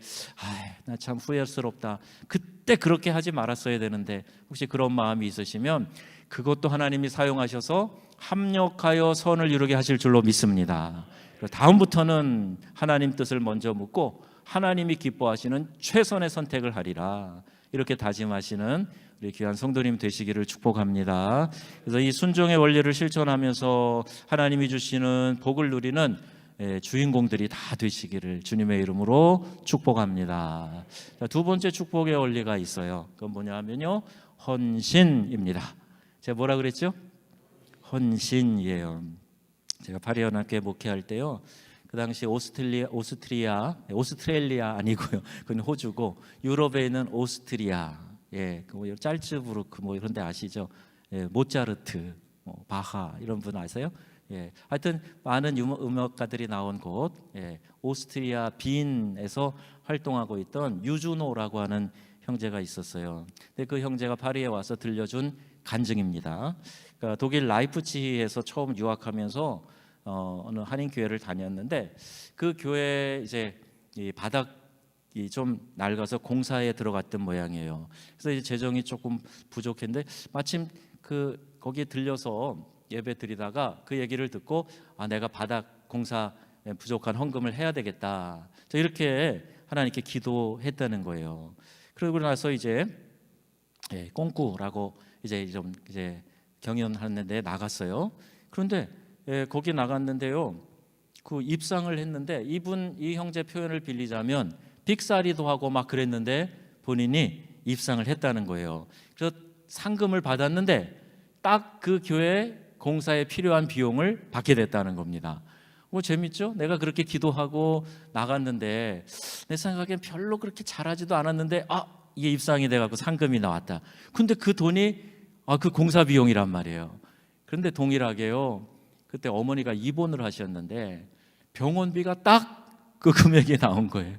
Speaker 1: 나 참 후회스럽다, 그때 그렇게 하지 말았어야 되는데 혹시 그런 마음이 있으시면 그것도 하나님이 사용하셔서 합력하여 선을 이루게 하실 줄로 믿습니다. 다음부터는 하나님 뜻을 먼저 묻고 하나님이 기뻐하시는 최선의 선택을 하리라, 이렇게 다짐하시는 우리 귀한 성도님 되시기를 축복합니다. 그래서 이 순종의 원리를 실천하면서 하나님이 주시는 복을 누리는 주인공들이 다 되시기를 주님의 이름으로 축복합니다. 자, 두 번째 축복의 원리가 있어요. 그건 뭐냐 하면요, 헌신입니다. 제가 뭐라 그랬죠? 헌신이에요. 제가 파리연합교회 목회할 때요, 그 당시 오스트레일리아 아니고요, 그건 호주고, 유럽에 있는 오스트리아, 그 짤츠부르크 이런 데 아시죠? 모차르트, 바하 이런 분 아세요? 하여튼 많은 음악가들이 나온 곳, 오스트리아 빈에서 활동하고 있던 유주노라고 하는 형제가 있었어요. 근데 그 형제가 파리에 와서 들려준 간증입니다. 그러니까 독일 라이프치히에서 처음 유학하면서 어느 한인 교회를 다녔는데 그 교회 이제 이 바닥이 좀 낡아서 공사에 들어갔던 모양이에요. 그래서 이제 재정이 조금 부족했는데 마침 거기에 들려서 예배 드리다가 그 얘기를 듣고 내가 바닥 공사 부족한 헌금을 해야 되겠다, 이렇게 하나님께 기도했다는 거예요. 그러고 나서 이제 꽁꾸라고 이제 경연하는데 나갔어요. 그런데 거기 나갔는데요, 그 입상을 했는데 이 형제 표현을 빌리자면 빅사리도 하고 막 그랬는데 본인이 입상을 했다는 거예요. 그래서 상금을 받았는데 딱 그 교회 공사에 필요한 비용을 받게 됐다는 겁니다. 재밌죠? 내가 그렇게 기도하고 나갔는데 내 생각엔 별로 그렇게 잘하지도 않았는데 이게 입상이 돼갖고 상금이 나왔다. 근데 그 돈이 그 공사 비용이란 말이에요. 그런데 동일하게요, 그때 어머니가 입원을 하셨는데 병원비가 딱 그 금액이 나온 거예요.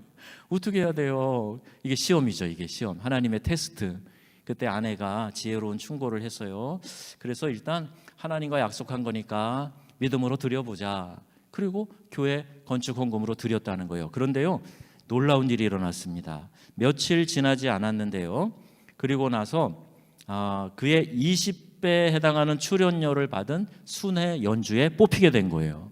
Speaker 1: 어떻게 해야 돼요? 이게 시험이죠. 이게 시험, 하나님의 테스트. 그때 아내가 지혜로운 충고를 했어요. 그래서 일단 하나님과 약속한 거니까 믿음으로 드려보자. 그리고 교회 건축 헌금으로 드렸다는 거예요. 그런데요, 놀라운 일이 일어났습니다. 며칠 지나지 않았는데요, 그리고 나서 그의 20배에 해당하는 출연료를 받은 순회 연주에 뽑히게 된 거예요.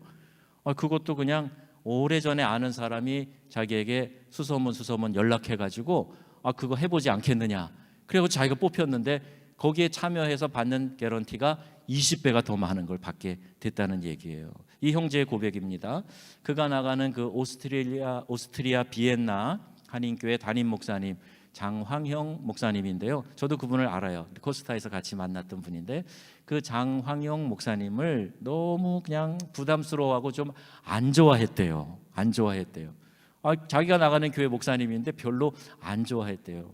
Speaker 1: 그것도 그냥 오래전에 아는 사람이 자기에게 수소문 연락해가지고 그거 해보지 않겠느냐, 그리고 자기가 뽑혔는데 거기에 참여해서 받는 개런티가 20배가 더 많은 걸 받게 됐다는 얘기예요. 이 형제의 고백입니다. 그가 나가는 그 오스트리아 비엔나 한인교회 담임 목사님 장황형 목사님인데요, 저도 그분을 알아요. 코스타에서 같이 만났던 분인데 그 장황형 목사님을 너무 그냥 부담스러워하고 좀 안 좋아했대요. 자기가 나가는 교회 목사님인데 별로 안 좋아했대요.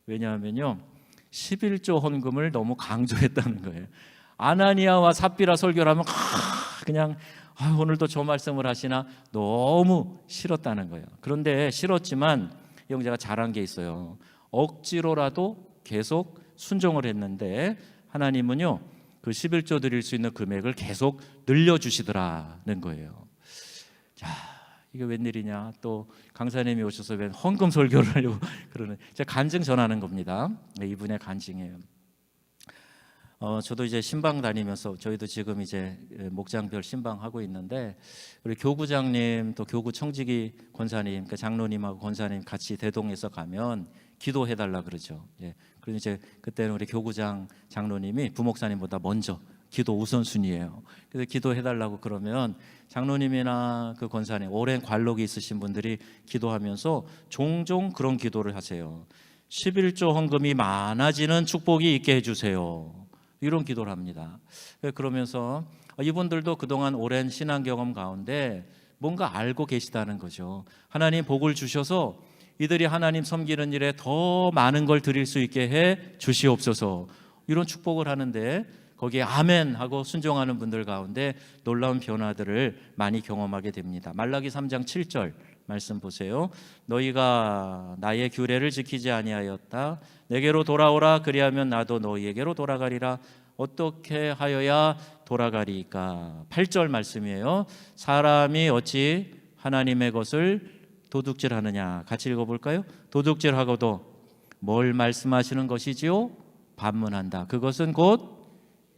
Speaker 1: 왜냐하면요, 11조 헌금을 너무 강조했다는 거예요. 아나니아와 삽비라 설교를 하면 그냥 오늘도 저 말씀을 하시나 너무 싫었다는 거예요. 그런데 싫었지만 형제가 잘한 게 있어요. 억지로라도 계속 순종을 했는데 하나님은요 그 11조 드릴 수 있는 금액을 계속 늘려주시더라는 거예요. 자, 이게 웬일이냐? 또 강사님이 오셔서 웬 헌금 설교를 하려고 그러는, 제가 간증 전하는 겁니다. 이분의 간증이에요. 저도 이제 신방 다니면서 저희도 지금 이제 목장별 신방 하고 있는데 우리 교구장님 또 교구 청지기 권사님, 그러니까 장로님하고 권사님 같이 대동해서 가면 기도해 달라 그러죠. 예. 그리고 이제 그때는 우리 교구장 장로님이 부목사님보다 먼저 기도 우선순위예요. 그래서 기도해 달라고 그러면 장로님이나 그 권사님, 오랜 관록이 있으신 분들이 기도하면서 종종 그런 기도를 하세요. 11조 헌금이 많아지는 축복이 있게 해주세요. 이런 기도를 합니다. 그러면서 이분들도 그동안 오랜 신앙 경험 가운데 뭔가 알고 계시다는 거죠. 하나님 복을 주셔서 이들이 하나님 섬기는 일에 더 많은 걸 드릴 수 있게 해 주시옵소서, 이런 축복을 하는데 거기에 아멘 하고 순종하는 분들 가운데 놀라운 변화들을 많이 경험하게 됩니다. 말라기 3장 7절 말씀 보세요. 너희가 나의 규례를 지키지 아니하였다. 내게로 돌아오라. 그리하면 나도 너희에게로 돌아가리라. 어떻게 하여야 돌아가리까? 8절 말씀이에요. 사람이 어찌 하나님의 것을 도둑질하느냐. 같이 읽어볼까요? 도둑질하고도 뭘 말씀하시는 것이지요? 반문한다. 그것은 곧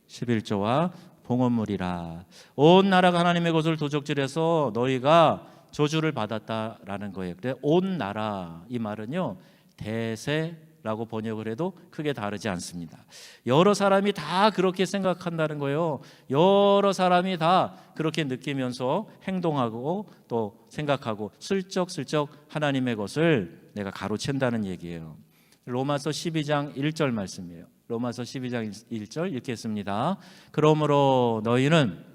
Speaker 1: 11조와 봉헌물이라. 온 나라가 하나님의 것을 도둑질해서 너희가 저주를 받았다라는 거예요. 근데 온 나라, 이 말은요 대세라고 번역을 해도 크게 다르지 않습니다. 여러 사람이 다 그렇게 생각한다는 거예요. 여러 사람이 다 그렇게 느끼면서 행동하고 또 생각하고 슬쩍슬쩍 하나님의 것을 내가 가로챈다는 얘기예요. 로마서 12장 1절 말씀이에요. 로마서 12장 1절 읽겠습니다. 그러므로 너희는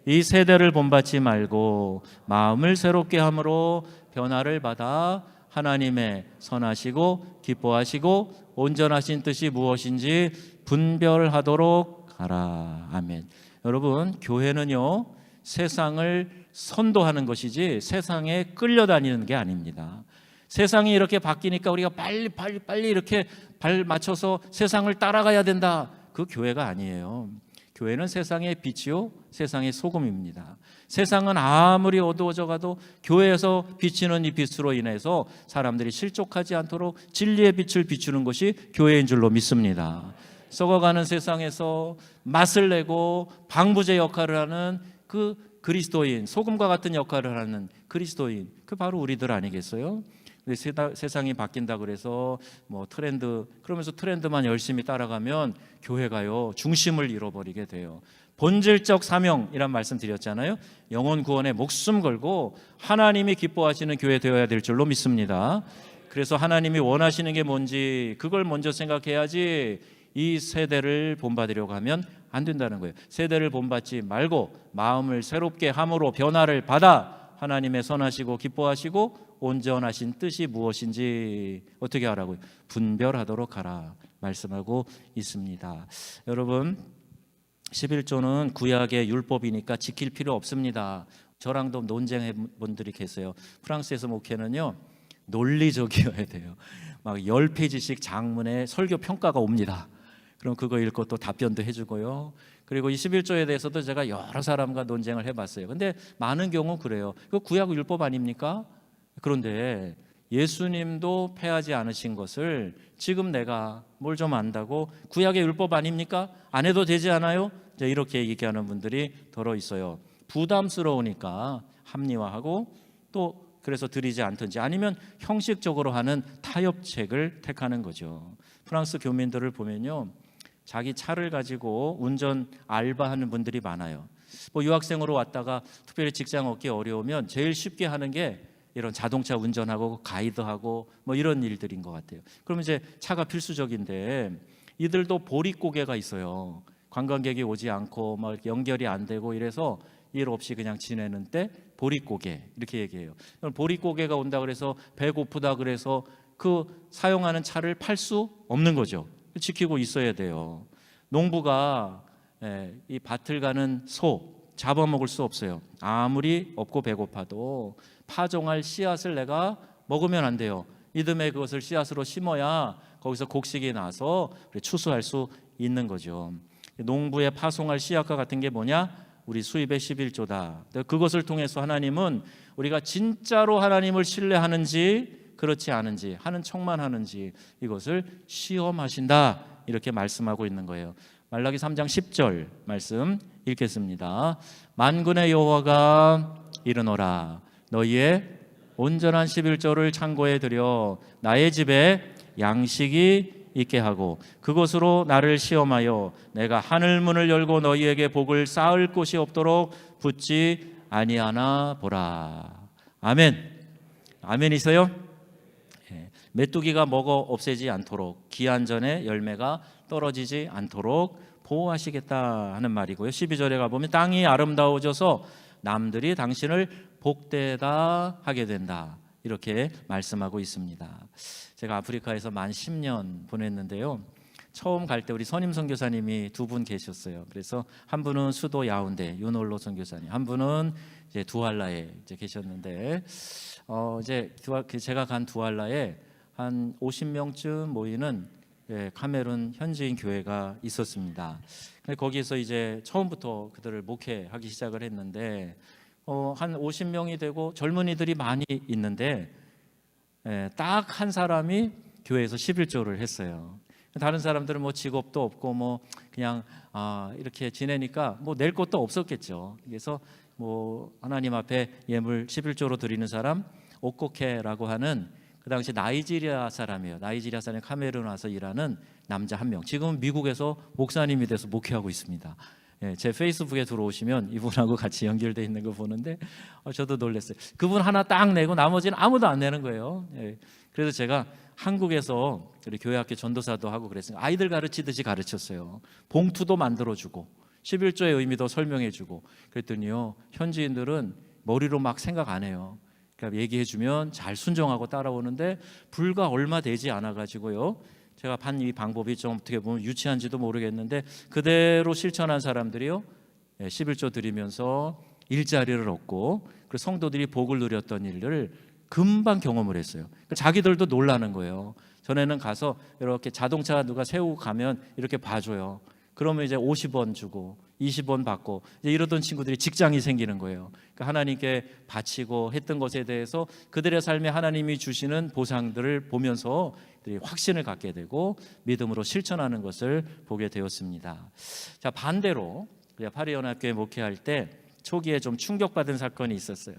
Speaker 1: 이 세대를 본받지 말고 마음을 새롭게 함으로 변화를 받아 하나님의 선하시고 기뻐하시고 온전하신 뜻이 무엇인지 분별하도록 하라. 아멘. 여러분, 교회는요 세상을 선도하는 것이지 세상에 끌려다니는 게 아닙니다. 세상이 이렇게 바뀌니까 우리가 빨리 이렇게 발 맞춰서 세상을 따라가야 된다. 그 교회가 아니에요. 교회는 세상의 빛이요 세상의 소금입니다. 세상은 아무리 어두워져 가도 교회에서 비치는 이 빛으로 인해서 사람들이 실족하지 않도록 진리의 빛을 비추는 것이 교회인 줄로 믿습니다. 썩어가는 세상에서 맛을 내고 방부제 역할을 하는 그 그리스도인, 소금과 같은 역할을 하는 그리스도인, 그 바로 우리들 아니겠어요? 세상이 바뀐다 그래서 뭐 트렌드, 그러면서 트렌드만 열심히 따라가면 교회가요 중심을 잃어버리게 돼요. 본질적 사명이란 말씀 드렸잖아요. 영혼 구원에 목숨 걸고 하나님이 기뻐하시는 교회 되어야 될 줄로 믿습니다. 그래서 하나님이 원하시는 게 뭔지 그걸 먼저 생각해야지 이 세대를 본받으려고 하면 안 된다는 거예요. 세대를 본받지 말고 마음을 새롭게 함으로 변화를 받아 하나님의 선하시고 기뻐하시고 온전하신 뜻이 무엇인지 어떻게 하라고요? 분별하도록 하라 말씀하고 있습니다. 여러분, 11조는 구약의 율법이니까 지킬 필요 없습니다. 저랑도 논쟁해 분들이 계세요. 프랑스에서 목회는요 논리적이어야 돼요. 막 10페이지씩 장문에 설교 평가가 옵니다. 그럼 그거 읽고 또 답변도 해주고요. 그리고 이 11조에 대해서도 제가 여러 사람과 논쟁을 해봤어요. 근데 많은 경우 그래요. 그 구약 율법 아닙니까? 그런데 예수님도 패하지 않으신 것을 지금 내가 뭘 좀 안다고 구약의 율법 아닙니까? 안 해도 되지 않아요? 이렇게 얘기하는 분들이 더러 있어요. 부담스러우니까 합리화하고 또 그래서 드리지 않든지 아니면 형식적으로 하는 타협책을 택하는 거죠. 프랑스 교민들을 보면요 자기 차를 가지고 운전 알바하는 분들이 많아요. 뭐 유학생으로 왔다가 특별히 직장 얻기 어려우면 제일 쉽게 하는 게 이런 자동차 운전하고 가이드하고 뭐 이런 일들인 것 같아요. 그러면 이제 차가 필수적인데 이들도 보릿고개가 있어요. 관광객이 오지 않고 막 연결이 안 되고 이래서 일 없이 그냥 지내는 때 보릿고개 이렇게 얘기해요. 보릿고개가 온다 그래서 배고프다 그래서 그 사용하는 차를 팔 수 없는 거죠. 지키고 있어야 돼요. 농부가 이 밭을 가는 소, 잡아먹을 수 없어요. 아무리 없고 배고파도 파종할 씨앗을 내가 먹으면 안 돼요. 이듬해 그것을 씨앗으로 심어야 거기서 곡식이 나서 추수할 수 있는 거죠. 농부의 파송할 씨앗과 같은 게 뭐냐? 우리 수입의 11조다. 그것을 통해서 하나님은 우리가 진짜로 하나님을 신뢰하는지 그렇지 않은지, 하는 척만 하는지 이것을 시험하신다, 이렇게 말씀하고 있는 거예요. 말라기 3장 10절 말씀 읽겠습니다. 만군의 여호와가 이르노라, 너희의 온전한 11조를 창고에 들여 나의 집에 양식이 있게 하고 그곳으로 나를 시험하여 내가 하늘 문을 열고 너희에게 복을 쌓을 곳이 없도록 붙지 아니하나 보라. 아멘. 아멘이세요? 메뚜기가 먹어 없애지 않도록, 기한 전에 열매가 떨어지지 않도록 보호하시겠다 하는 말이고요. 12절에 가보면 땅이 아름다워져서 남들이 당신을 복되다 하게 된다, 이렇게 말씀하고 있습니다. 제가 아프리카에서 만 10년 보냈는데요, 처음 갈 때 우리 선임 선교사님이 두 분 계셨어요. 그래서 한 분은 수도 야운데 윤홀로 선교사님, 한 분은 이제 두알라에 이제 계셨는데, 이제 제가 간 두알라에 한 50명쯤 모이는 카메룬 현지인 교회가 있었습니다. 거기에서 이제 처음부터 그들을 목회하기 시작을 했는데, 한 50명이 되고 젊은이들이 많이 있는데 딱 한 사람이 교회에서 11조를 했어요. 다른 사람들은 뭐 직업도 없고 뭐 그냥 이렇게 지내니까 뭐 낼 것도 없었겠죠. 그래서 뭐 하나님 앞에 예물 11조로 드리는 사람, 오코케라고 하는 그 당시 나이지리아 사람이에요. 나이지리아 사람이 카메룬 와서 일하는 남자 한 명. 지금 미국에서 목사님이 돼서 목회하고 있습니다. 제 페이스북에 들어오시면 이분하고 같이 연결되어 있는 거 보는데 저도 놀랐어요. 그분 하나 딱 내고 나머지는 아무도 안 내는 거예요. 그래서 제가 한국에서 우리 교회학교 전도사도 하고 그랬으니까 아이들 가르치듯이 가르쳤어요. 봉투도 만들어주고 11조의 의미도 설명해주고 그랬더니요, 현지인들은 머리로 막 생각 안 해요. 그러니까 얘기해주면 잘 순종하고 따라오는데 불과 얼마 되지 않아가지고요, 제가 반 이 방법이 좀 어떻게 보면 유치한지도 모르겠는데 그대로 실천한 사람들이요, 11조 드리면서 일자리를 얻고 그리고 성도들이 복을 누렸던 일을 금방 경험을 했어요. 자기들도 놀라는 거예요. 전에는 가서 이렇게 자동차 누가 세우고 가면 이렇게 봐줘요. 그러면 이제 50원 주고 20원 받고 이제 이러던 친구들이 직장이 생기는 거예요. 그러니까 하나님께 바치고 했던 것에 대해서 그들의 삶에 하나님이 주시는 보상들을 보면서 확신을 갖게 되고 믿음으로 실천하는 것을 보게 되었습니다. 자, 반대로 파리연합교회 목회할 때 초기에 좀 충격받은 사건이 있었어요.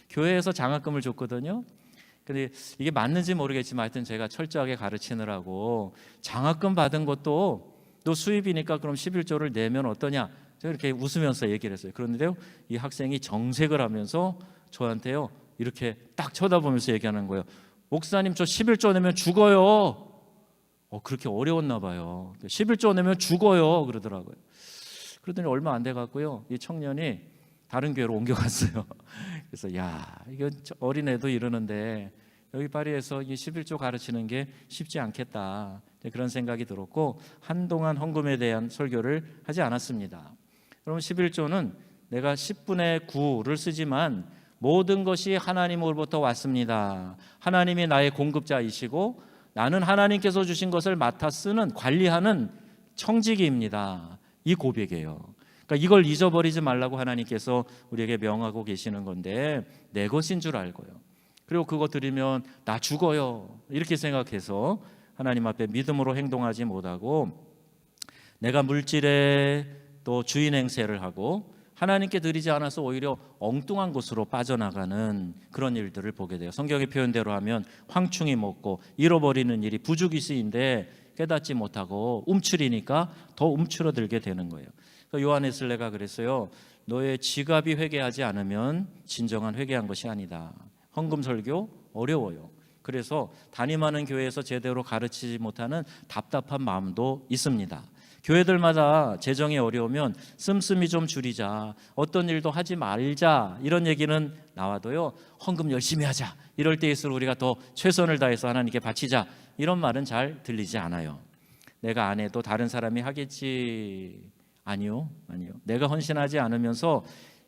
Speaker 1: 교회에서 장학금을 줬거든요. 근데 이게 맞는지 모르겠지만 하여튼 제가 철저하게 가르치느라고 장학금 받은 것도 너 수입이니까 그럼 11조를 내면 어떠냐, 제가 이렇게 웃으면서 얘기를 했어요. 그런데요, 이 학생이 정색을 하면서 저한테요 이렇게 딱 쳐다보면서 얘기하는 거예요. 목사님, 저 11조 내면 죽어요. 그렇게 어려웠나 봐요. 11조 내면 죽어요 그러더라고요. 그러더니 얼마 안 돼 갖고요, 이 청년이 다른 교회로 옮겨갔어요. 그래서 야, 이거 어린애도 이러는데 여기 파리에서 이 11조 가르치는 게 쉽지 않겠다, 그런 생각이 들었고 한동안 헌금에 대한 설교를 하지 않았습니다. 그럼 11조는 내가 10분의 9를 쓰지만 모든 것이 하나님으로부터 왔습니다. 하나님이 나의 공급자이시고 나는 하나님께서 주신 것을 맡아 쓰는, 관리하는 청지기입니다. 이 고백이에요. 그러니까 이걸 잊어버리지 말라고 하나님께서 우리에게 명하고 계시는 건데 내 것인 줄 알고요, 그리고 그거 드리면 나 죽어요 이렇게 생각해서 하나님 앞에 믿음으로 행동하지 못하고 내가 물질에 또 주인 행세를 하고 하나님께 드리지 않아서 오히려 엉뚱한 곳으로 빠져나가는 그런 일들을 보게 돼요. 성경의 표현대로 하면 황충이 먹고 잃어버리는 일이 부주기수인데 깨닫지 못하고 움츠리니까 더 움츠러들게 되는 거예요. 요한 웨슬레가 그랬어요. 너의 지갑이 회개하지 않으면 진정한 회개한 것이 아니다. 헌금 설교 어려워요. 그래서 담임하는 교회에서 제대로 가르치지 못하는 답답한 마음도 있습니다. 교회들마다 재정이 어려우면 씀씀이 좀 줄이자, 어떤 일도 하지 말자, 이런 얘기는 나와도요, 헌금 열심히 하자, 이럴 때일수록 우리가 더 최선을 다해서 하나님께 바치자, 이런 말은 잘 들리지 않아요. 내가 안 해도 다른 사람이 하겠지. 아니요. 내가 헌신하지 않으면서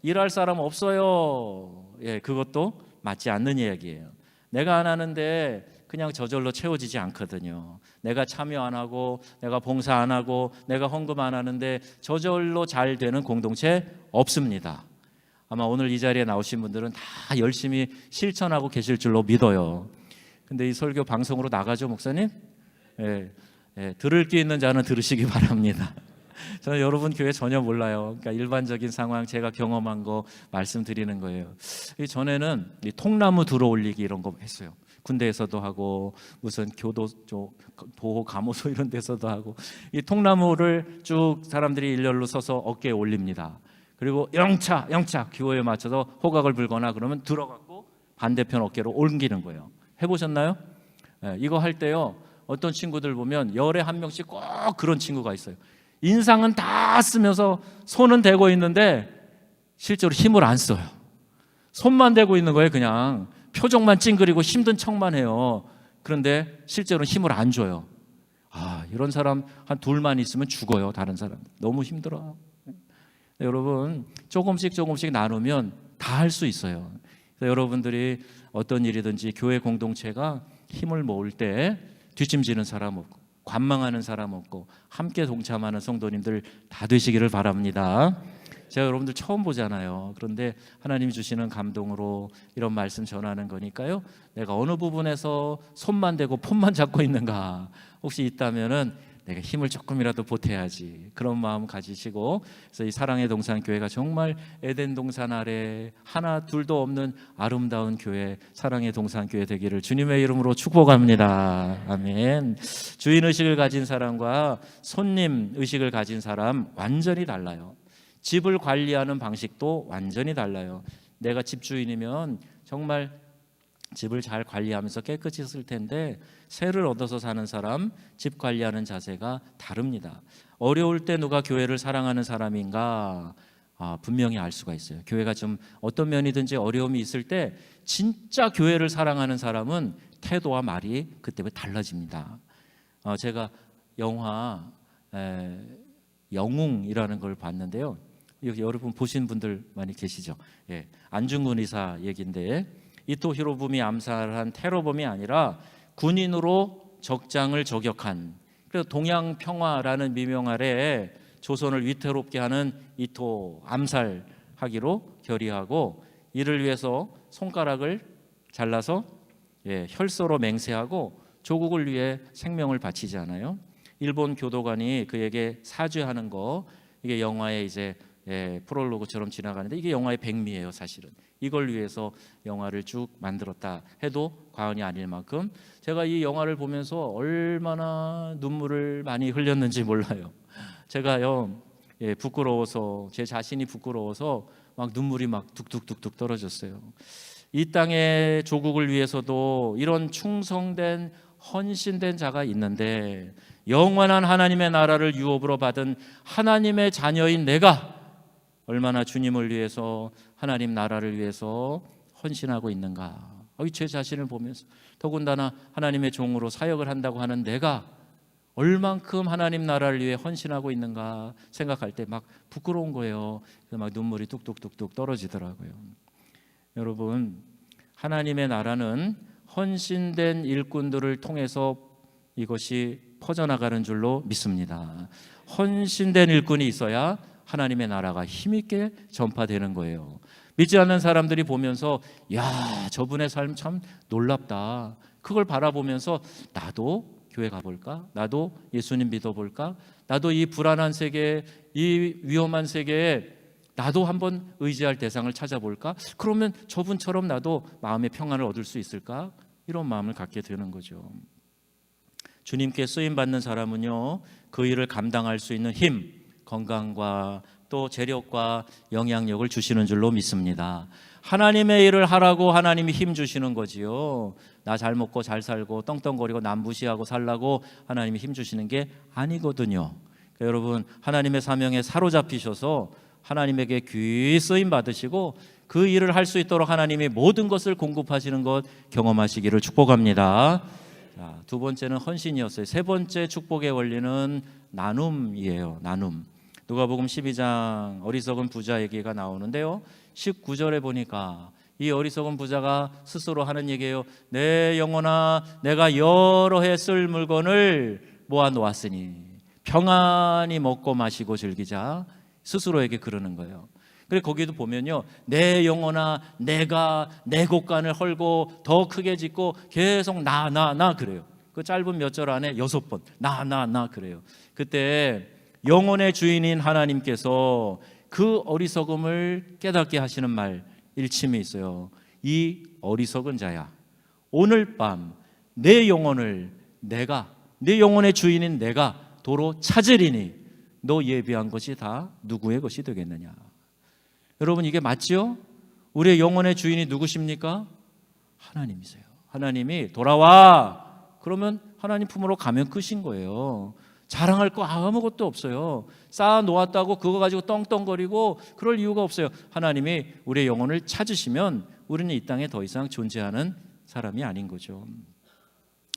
Speaker 1: 일할 사람 없어요. 예, 그것도 맞지 않는 이야기예요. 내가 안 하는데 그냥 저절로 채워지지 않거든요. 내가 참여 안 하고 내가 봉사 안 하고 내가 헌금 안 하는데 저절로 잘 되는 공동체 없습니다. 아마 오늘 이 자리에 나오신 분들은 다 열심히 실천하고 계실 줄로 믿어요. 근데 이 설교 방송으로 나가죠, 목사님? 예, 들을 게 있는 자는 들으시기 바랍니다. 저는 여러분 교회 전혀 몰라요. 그러니까 일반적인 상황 제가 경험한 거 말씀드리는 거예요. 전에는 이 통나무 들어올리기 이런 거 했어요. 군대에서도 하고 무슨 교도 쪽 보호 감호소 이런 데서도 하고 이 통나무를 쭉 사람들이 일렬로 서서 어깨에 올립니다. 그리고 영차 기호에 맞춰서 호각을 불거나 그러면 들어가고 반대편 어깨로 옮기는 거예요. 해보셨나요? 네, 이거 할 때요 어떤 친구들 보면 열에 한 명씩 꼭 그런 친구가 있어요. 인상은 다 쓰면서 손은 대고 있는데 실제로 힘을 안 써요. 손만 대고 있는 거예요. 그냥 표정만 찡그리고 힘든 척만 해요. 그런데 실제로는 힘을 안 줘요. 이런 사람 한 둘만 있으면 죽어요. 다른 사람 너무 힘들어. 여러분 조금씩 나누면 다 할 수 있어요. 그래서 여러분들이 어떤 일이든지 교회 공동체가 힘을 모을 때 뒷짐지는 사람 없고 관망하는 사람 없고 함께 동참하는 성도님들 다 되시기를 바랍니다. 제가 여러분들 처음 보잖아요. 그런데 하나님이 주시는 감동으로 이런 말씀 전하는 거니까요. 내가 어느 부분에서 손만 대고 폰만 잡고 있는가 혹시 있다면은 내가 힘을 조금이라도 보태야지 그런 마음 가지시고 그래서 이 사랑의 동산교회가 정말 에덴 동산 아래 하나 둘도 없는 아름다운 교회 사랑의 동산교회 되기를 주님의 이름으로 축복합니다. 아멘. 주인의식을 가진 사람과 손님의식을 가진 사람 완전히 달라요. 집을 관리하는 방식도 완전히 달라요. 내가 집주인이면 정말 집을 잘 관리하면서 깨끗이 쓸 텐데 세를 얻어서 사는 사람 집 관리하는 자세가 다릅니다. 어려울 때 누가 교회를 사랑하는 사람인가 분명히 알 수가 있어요. 교회가 좀 어떤 면이든지 어려움이 있을 때 진짜 교회를 사랑하는 사람은 태도와 말이 그때부터 달라집니다. 제가 영화 영웅이라는 걸 봤는데요. 여기 여러분 보신 분들 많이 계시죠? 예, 안중근 의사 얘기인데 이토 히로부미 암살한 테러범이 아니라 군인으로 적장을 저격한 그래서 동양평화라는 미명 아래에 조선을 위태롭게 하는 이토 암살하기로 결의하고 이를 위해서 손가락을 잘라서 혈서로 맹세하고 조국을 위해 생명을 바치지 않아요. 일본 교도관이 그에게 사죄하는 거 이게 영화에 이제 프롤로그처럼 지나가는데 이게 영화의 백미예요. 사실은 이걸 위해서 영화를 쭉 만들었다 해도 과언이 아닐 만큼 제가 이 영화를 보면서 얼마나 눈물을 많이 흘렸는지 몰라요. 제가요 부끄러워서 제 자신이 부끄러워서 막 눈물이 막 뚝뚝뚝뚝 떨어졌어요. 이 땅의 조국을 위해서도 이런 충성된 헌신된 자가 있는데 영원한 하나님의 나라를 유업으로 받은 하나님의 자녀인 내가 얼마나 주님을 위해서 하나님 나라를 위해서 헌신하고 있는가. 제 자신을 보면서 더군다나 하나님의 종으로 사역을 한다고 하는 내가 얼만큼 하나님 나라를 위해 헌신하고 있는가 생각할 때 막 부끄러운 거예요. 그래서 막 눈물이 뚝뚝뚝뚝 떨어지더라고요. 여러분 하나님의 나라는 헌신된 일꾼들을 통해서 이것이 퍼져나가는 줄로 믿습니다. 헌신된 일꾼이 있어야 하나님의 나라가 힘있게 전파되는 거예요. 믿지 않는 사람들이 보면서 야 저분의 삶 참 놀랍다. 그걸 바라보면서 나도 교회 가볼까? 나도 예수님 믿어볼까? 나도 이 불안한 세계, 이 위험한 세계에 나도 한번 의지할 대상을 찾아볼까? 그러면 저분처럼 나도 마음의 평안을 얻을 수 있을까? 이런 마음을 갖게 되는 거죠. 주님께 쓰임받는 사람은요 그 일을 감당할 수 있는 힘, 건강과 또 재력과 영향력을 주시는 줄로 믿습니다. 하나님의 일을 하라고 하나님이 힘 주시는 거지요. 나 잘 먹고 잘 살고 떵떵거리고 남 무시하고 살라고 하나님이 힘 주시는 게 아니거든요. 그러니까 여러분 하나님의 사명에 사로잡히셔서 하나님에게 귀히 쓰임 받으시고 그 일을 할 수 있도록 하나님이 모든 것을 공급하시는 것 경험하시기를 축복합니다. 자, 두 번째는 헌신이었어요. 세 번째 축복의 원리는 나눔이에요. 누가복음 12장 어리석은 부자 얘기가 나오는데요. 19절에 보니까 이 어리석은 부자가 스스로 하는 얘기예요. 내 영혼아, 내가 여러 해 쓸 물건을 모아 놓았으니 평안히 먹고 마시고 즐기자. 스스로에게 그러는 거예요. 그래 거기도 보면요, 내 영혼아, 내가 내 곳간을 헐고 더 크게 짓고 계속 나 그래요. 그 짧은 몇 절 안에 6번 나 그래요. 그때 영혼의 주인인 하나님께서 그 어리석음을 깨닫게 하시는 말 일침이 있어요. 이 어리석은 자야, 오늘 밤 내 영혼을 내 영혼의 주인인 내가 도로 찾으리니 너 예비한 것이 다 누구의 것이 되겠느냐. 여러분, 이게 맞죠? 우리의 영혼의 주인이 누구십니까? 하나님이세요. 하나님이 돌아와 그러면 하나님 품으로 가면 끝인 거예요. 자랑할 거 아무것도 없어요. 쌓아 놓았다고 그거 가지고 떵떵거리고 그럴 이유가 없어요. 하나님이 우리의 영혼을 찾으시면 우리는 이 땅에 더 이상 존재하는 사람이 아닌 거죠.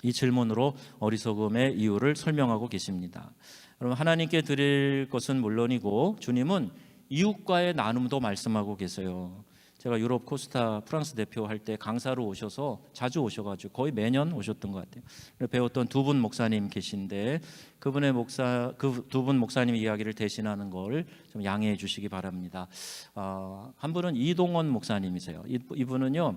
Speaker 1: 이 질문으로 어리석음의 이유를 설명하고 계십니다. 여러분, 하나님께 드릴 것은 물론이고 주님은 이웃과의 나눔도 말씀하고 계세요. 제가 유럽 코스타 프랑스 대표할 때 강사로 오셔서 자주 오셔가지고 거의 매년 오셨던 것 같아요. 배웠던 두 분 목사님 계신데 그 두 분 목사님 이야기를 대신하는 걸 좀 양해해 주시기 바랍니다. 한 분은 이동원 목사님이세요. 이분은요,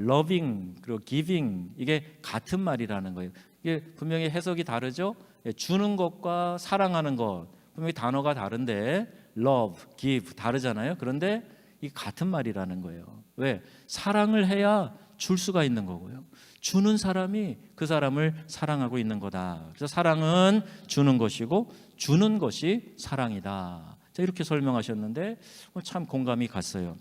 Speaker 1: loving 그리고 giving 이게 같은 말이라는 거예요. 이게 분명히 해석이 다르죠. 주는 것과 사랑하는 것 분명히 단어가 다른데 love, give 다르잖아요. 그런데 이 같은 말이라는 거예요. 왜? 사랑을 해야 줄 수가 있는 거고요. 주는 사람이 그 사람을 사랑하고 있는 거다. 그래서 사랑은 주는 것이고 주는 것이 사랑이다. 자, 이렇게 설명하셨는데 참 공감이 갔어요.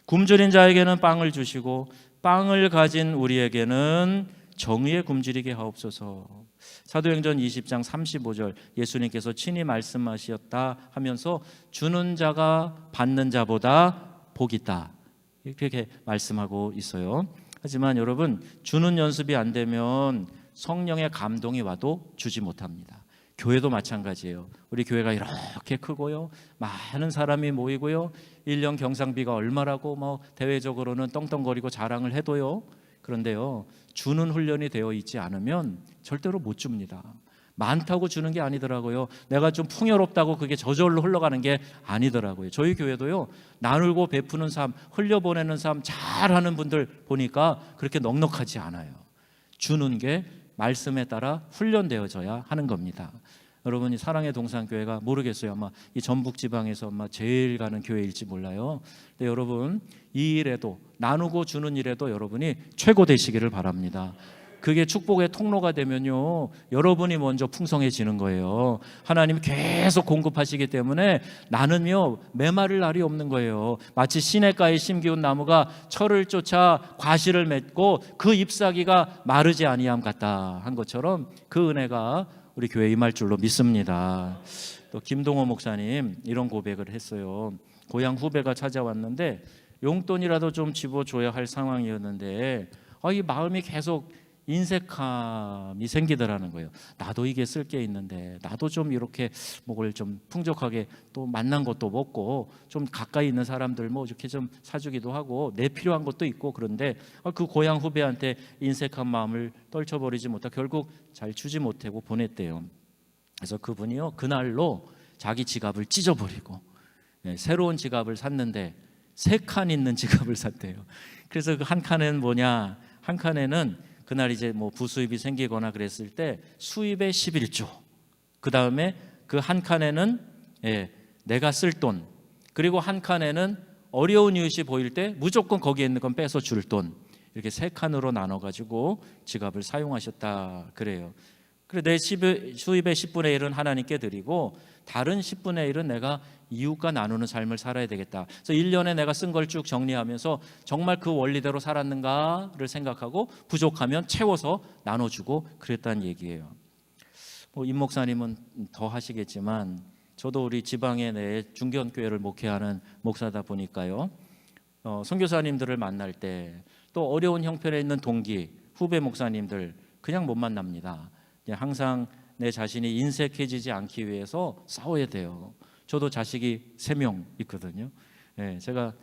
Speaker 1: 굶주린 자에게는 빵을 주시고 빵을 가진 우리에게는 정의에 굶주리게 하옵소서. 사도행전 20장 35절 예수님께서 친히 말씀하셨다 하면서 주는 자가 받는 자보다 복이 있다 이렇게 말씀하고 있어요. 하지만 여러분, 주는 연습이 안 되면 성령의 감동이 와도 주지 못합니다. 교회도 마찬가지예요. 우리 교회가 이렇게 크고요, 많은 사람이 모이고요, 1년 경상비가 얼마라고 뭐 대외적으로는 떵떵거리고 자랑을 해도요, 그런데요, 주는 훈련이 되어 있지 않으면 절대로 못 줍니다. 많다고 주는 게 아니더라고요. 내가 좀 풍요롭다고 그게 저절로 흘러가는 게 아니더라고요. 저희 교회도요, 나누고 베푸는 삶, 흘려보내는 삶 잘하는 분들 보니까 그렇게 넉넉하지 않아요. 주는 게 말씀에 따라 훈련되어져야 하는 겁니다. 여러분이 사랑의 동산교회가 모르겠어요. 아마 이 전북 지방에서 아마 제일 가는 교회일지 몰라요. 근데 여러분, 이 일에도 나누고 주는 일에도 여러분이 최고 되시기를 바랍니다. 그게 축복의 통로가 되면요, 여러분이 먼저 풍성해지는 거예요. 하나님이 계속 공급하시기 때문에 나는요 메마를 날이 없는 거예요. 마치 시냇가에 심기운 나무가 철을 쫓아 과실을 맺고 그 잎사귀가 마르지 아니함 같다 한 것처럼 그 은혜가 우리 교회에 임할 줄로 믿습니다. 또 김동호 목사님 이런 고백을 했어요. 고향 후배가 찾아왔는데 용돈이라도 좀 집어줘야 할 상황이었는데 이 마음이 계속 인색함이 생기더라는 거예요. 나도 이게 쓸 게 있는데 나도 좀 이렇게 목을 좀 풍족하게 또 만난 것도 먹고 좀 가까이 있는 사람들 뭐 이렇게 좀 사주기도 하고 내 필요한 것도 있고 그런데 그 고향 후배한테 인색한 마음을 떨쳐버리지 못하고 결국 잘 주지 못하고 보냈대요. 그래서 그분이요 그날로 자기 지갑을 찢어버리고 새로운 지갑을 샀는데 3칸 있는 지갑을 샀대요. 그래서 그 한 칸은 뭐냐, 한 칸에는 그날 이제 뭐 부수입이 생기거나 그랬을 때 수입의 11조, 그 다음에 그 한 칸에는 내가 쓸 돈, 그리고 한 칸에는 어려운 이웃이 보일 때 무조건 거기에 있는 건 빼서 줄 돈, 이렇게 3칸으로 나눠가지고 지갑을 사용하셨다 그래요. 그래 내 수입의 10분의 1은 하나님께 드리고 다른 10분의 1은 내가 이웃과 나누는 삶을 살아야 되겠다. 그래서 1년에 내가 쓴 걸 쭉 정리하면서 정말 그 원리대로 살았는가를 생각하고 부족하면 채워서 나눠주고 그랬다는 얘기예요. 임 목사님은 더 하시겠지만 저도 우리 지방에 내 중견교회를 목회하는 목사다 보니까요, 선교사님들을 만날 때 또 어려운 형편에 있는 동기, 후배 목사님들 그냥 못 만납니다. 항상 내 자신이 인색해지지 않기 위해서 싸워야 돼요. 저도 자식이 3명 있거든요. 예, 제가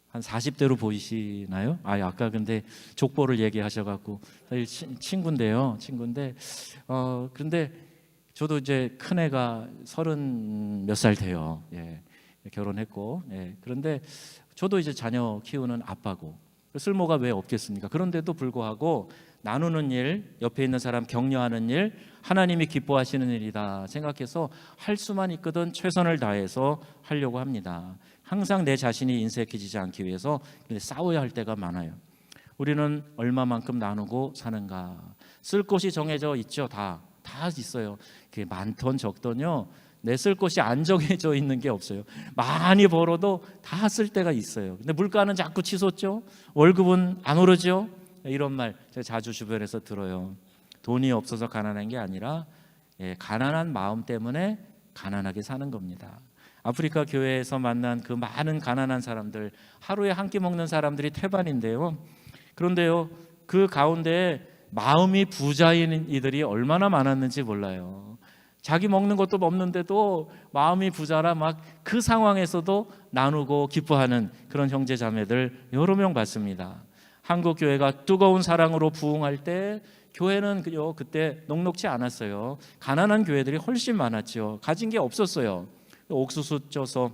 Speaker 1: 한 40대로 보이시나요? 아까 근데 족보를 얘기하셔갖고 친구인데요. 그런데 저도 이제 큰 애가 30 몇 살 돼요. 예, 결혼했고. 예, 그런데 저도 이제 자녀 키우는 아빠고 쓸모가 왜 없겠습니까? 그런데도 불구하고 나누는 일, 옆에 있는 사람 격려하는 일, 하나님이 기뻐하시는 일이다 생각해서 할 수만 있거든 최선을 다해서 하려고 합니다. 항상 내 자신이 인색해지지 않기 위해서 싸워야 할 때가 많아요. 우리는 얼마만큼 나누고 사는가? 쓸 곳이 정해져 있죠. 다 있어요. 그게 많던 적던요, 내 쓸 곳이 안 정해져 있는 게 없어요. 많이 벌어도 다 쓸 때가 있어요. 근데 물가는 자꾸 치솟죠. 월급은 안 오르죠. 이런 말 제가 자주 주변에서 들어요. 돈이 없어서 가난한 게 아니라 가난한 마음 때문에 가난하게 사는 겁니다. 아프리카 교회에서 만난 그 많은 가난한 사람들, 하루에 한 끼 먹는 사람들이 태반인데요. 그런데요, 그 가운데 마음이 부자인 이들이 얼마나 많았는지 몰라요. 자기 먹는 것도 없는데도 마음이 부자라 막 그 상황에서도 나누고 기뻐하는 그런 형제 자매들 여러 명 봤습니다. 한국 교회가 뜨거운 사랑으로 부흥할 때 교회는 그때 녹록지 않았어요. 가난한 교회들이 훨씬 많았죠. 가진 게 없었어요. 옥수수 쪄서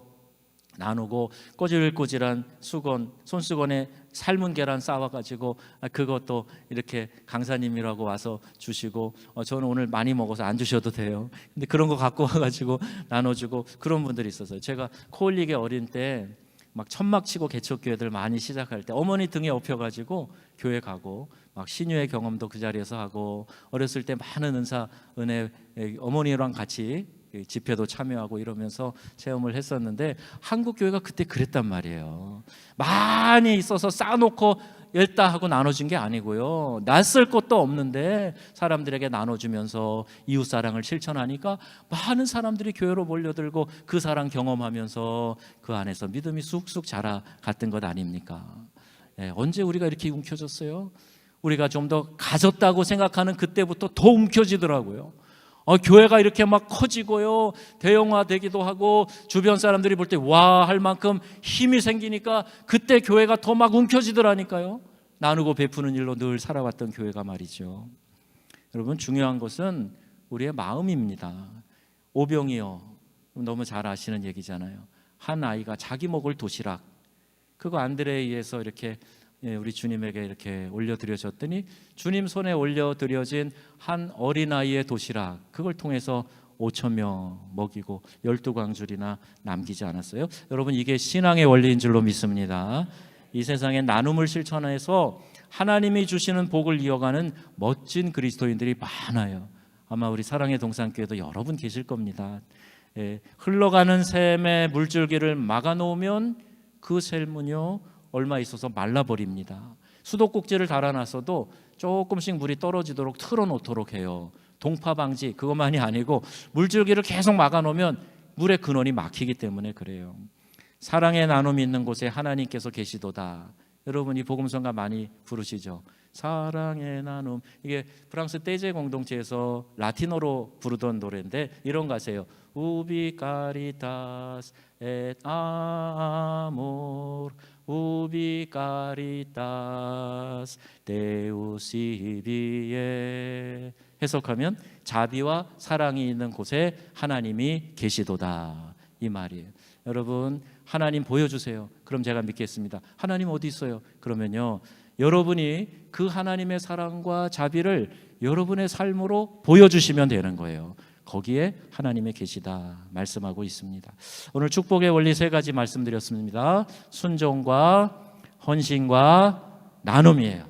Speaker 1: 나누고 꼬질꼬질한 수건, 손수건에 삶은 계란 싸와가지고 그것도 이렇게 강사님이라고 와서 주시고, 저는 오늘 많이 먹어서 안 주셔도 돼요. 근데 그런 거 갖고 와가지고 나눠주고 그런 분들이 있었어요. 제가 코올리게 어린 때 막 천막 치고 개척교회들 많이 시작할 때 어머니 등에 업혀가지고 교회 가고 막 신유의 경험도 그 자리에서 하고, 어렸을 때 많은 은사 은혜 어머니랑 같이 집회도 참여하고 이러면서 체험을 했었는데, 한국 교회가 그때 그랬단 말이에요. 많이 있어서 쌓아놓고 열다 하고 나눠준 게 아니고요, 낯설 것도 없는데 사람들에게 나눠주면서 이웃사랑을 실천하니까 많은 사람들이 교회로 몰려들고 그 사랑 경험하면서 그 안에서 믿음이 쑥쑥 자라갔던 것 아닙니까? 언제 우리가 이렇게 움켜졌어요? 우리가 좀 더 가졌다고 생각하는 그때부터 더 움켜지더라고요. 교회가 이렇게 막 커지고요, 대형화되기도 하고 주변 사람들이 볼 때 와 할 만큼 힘이 생기니까 그때 교회가 더 막 움켜지더라니까요. 나누고 베푸는 일로 늘 살아왔던 교회가 말이죠. 여러분, 중요한 것은 우리의 마음입니다. 오병이어, 너무 잘 아시는 얘기잖아요. 한 아이가 자기 먹을 도시락, 그거 안드레에 의해서 이렇게 우리 주님에게 이렇게 올려드려졌더니 주님 손에 올려드려진 한 어린아이의 도시락, 그걸 통해서 5,000명 먹이고 12광줄이나 남기지 않았어요? 여러분, 이게 신앙의 원리인 줄로 믿습니다. 이 세상에 나눔을 실천해서 하나님이 주시는 복을 이어가는 멋진 그리스도인들이 많아요. 아마 우리 사랑의 동산교회도 여러분 계실 겁니다. 흘러가는 샘의 물줄기를 막아놓으면 그 샘은요 얼마 있어서 말라버립니다. 수도꼭지를 달아놨어도 조금씩 물이 떨어지도록 틀어놓도록 해요. 동파 방지, 그것만이 아니고 물줄기를 계속 막아놓으면 물의 근원이 막히기 때문에 그래요. 사랑의 나눔이 있는 곳에 하나님께서 계시도다. 여러분, 이 복음성가 많이 부르시죠? 사랑의 나눔. 이게 프랑스 떼제 공동체에서 라틴어로 부르던 노래인데 이런 가사예요. 우비 카리타스 엣 아모르 우비 카리타스 데우시비에. 해석하면 자비와 사랑이 있는 곳에 하나님이 계시도다, 이 말이에요. 여러분, 하나님 보여주세요. 그럼 제가 믿겠습니다. 하나님 어디 있어요? 그러면요, 여러분이 그 하나님의 사랑과 자비를 여러분의 삶으로 보여주시면 되는 거예요. 거기에 하나님의 계시다 말씀하고 있습니다. 오늘 축복의 원리 3가지 말씀드렸습니다. 순종과 헌신과 나눔이에요.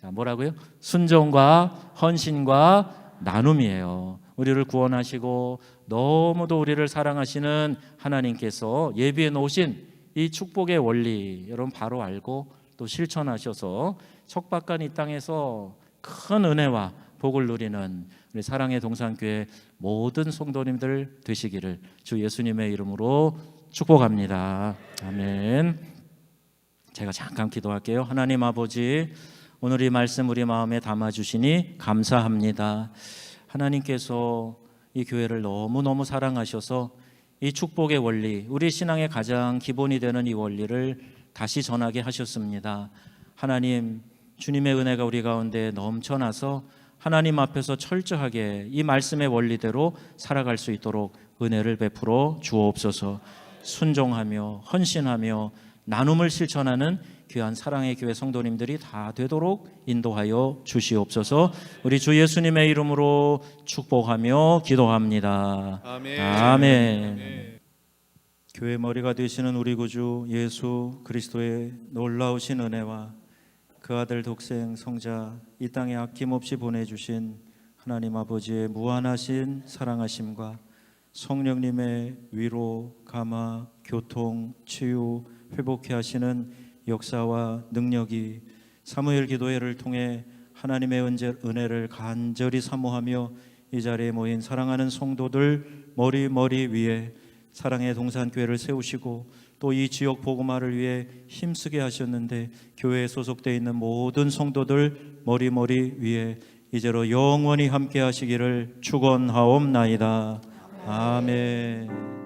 Speaker 1: 자, 뭐라고요? 순종과 헌신과 나눔이에요. 우리를 구원하시고 너무도 우리를 사랑하시는 하나님께서 예비해 놓으신 이 축복의 원리, 여러분 바로 알고 또 실천하셔서 척박한 이 땅에서 큰 은혜와 복을 누리는 우리 사랑의 동산교회 모든 성도님들 되시기를 주 예수님의 이름으로 축복합니다. 아멘. 제가 잠깐 기도할게요. 하나님 아버지, 오늘 이 말씀 우리 마음에 담아주시니 감사합니다. 하나님께서 이 교회를 너무너무 사랑하셔서 이 축복의 원리, 우리 신앙의 가장 기본이 되는 이 원리를 다시 전하게 하셨습니다. 하나님, 주님의 은혜가 우리 가운데 넘쳐나서 하나님 앞에서 철저하게 이 말씀의 원리대로 살아갈 수 있도록 은혜를 베풀어 주옵소서. 순종하며 헌신하며 나눔을 실천하는 귀한 사랑의 교회 성도님들이 다 되도록 인도하여 주시옵소서. 우리 주 예수님의 이름으로 축복하며 기도합니다.
Speaker 2: 아멘.
Speaker 1: 아멘. 교회 머리가 되시는 우리 구주 예수 그리스도의 놀라우신 은혜와 그 아들 독생 성자 이 땅에 아낌없이 보내주신 하나님 아버지의 무한하신 사랑하심과 성령님의 위로, 감화, 교통, 치유, 회복케 하시는 역사와 능력이 사무엘 기도회를 통해 하나님의 은혜를 간절히 사모하며 이 자리에 모인 사랑하는 성도들 머리 위에 사랑의 동산교회를 세우시고 또 이 지역 복음화를 위해 힘쓰게 하셨는데 교회에 소속되어 있는 모든 성도들 머리 위에 이제로 영원히 함께 하시기를 축원하옵나이다. 아멘.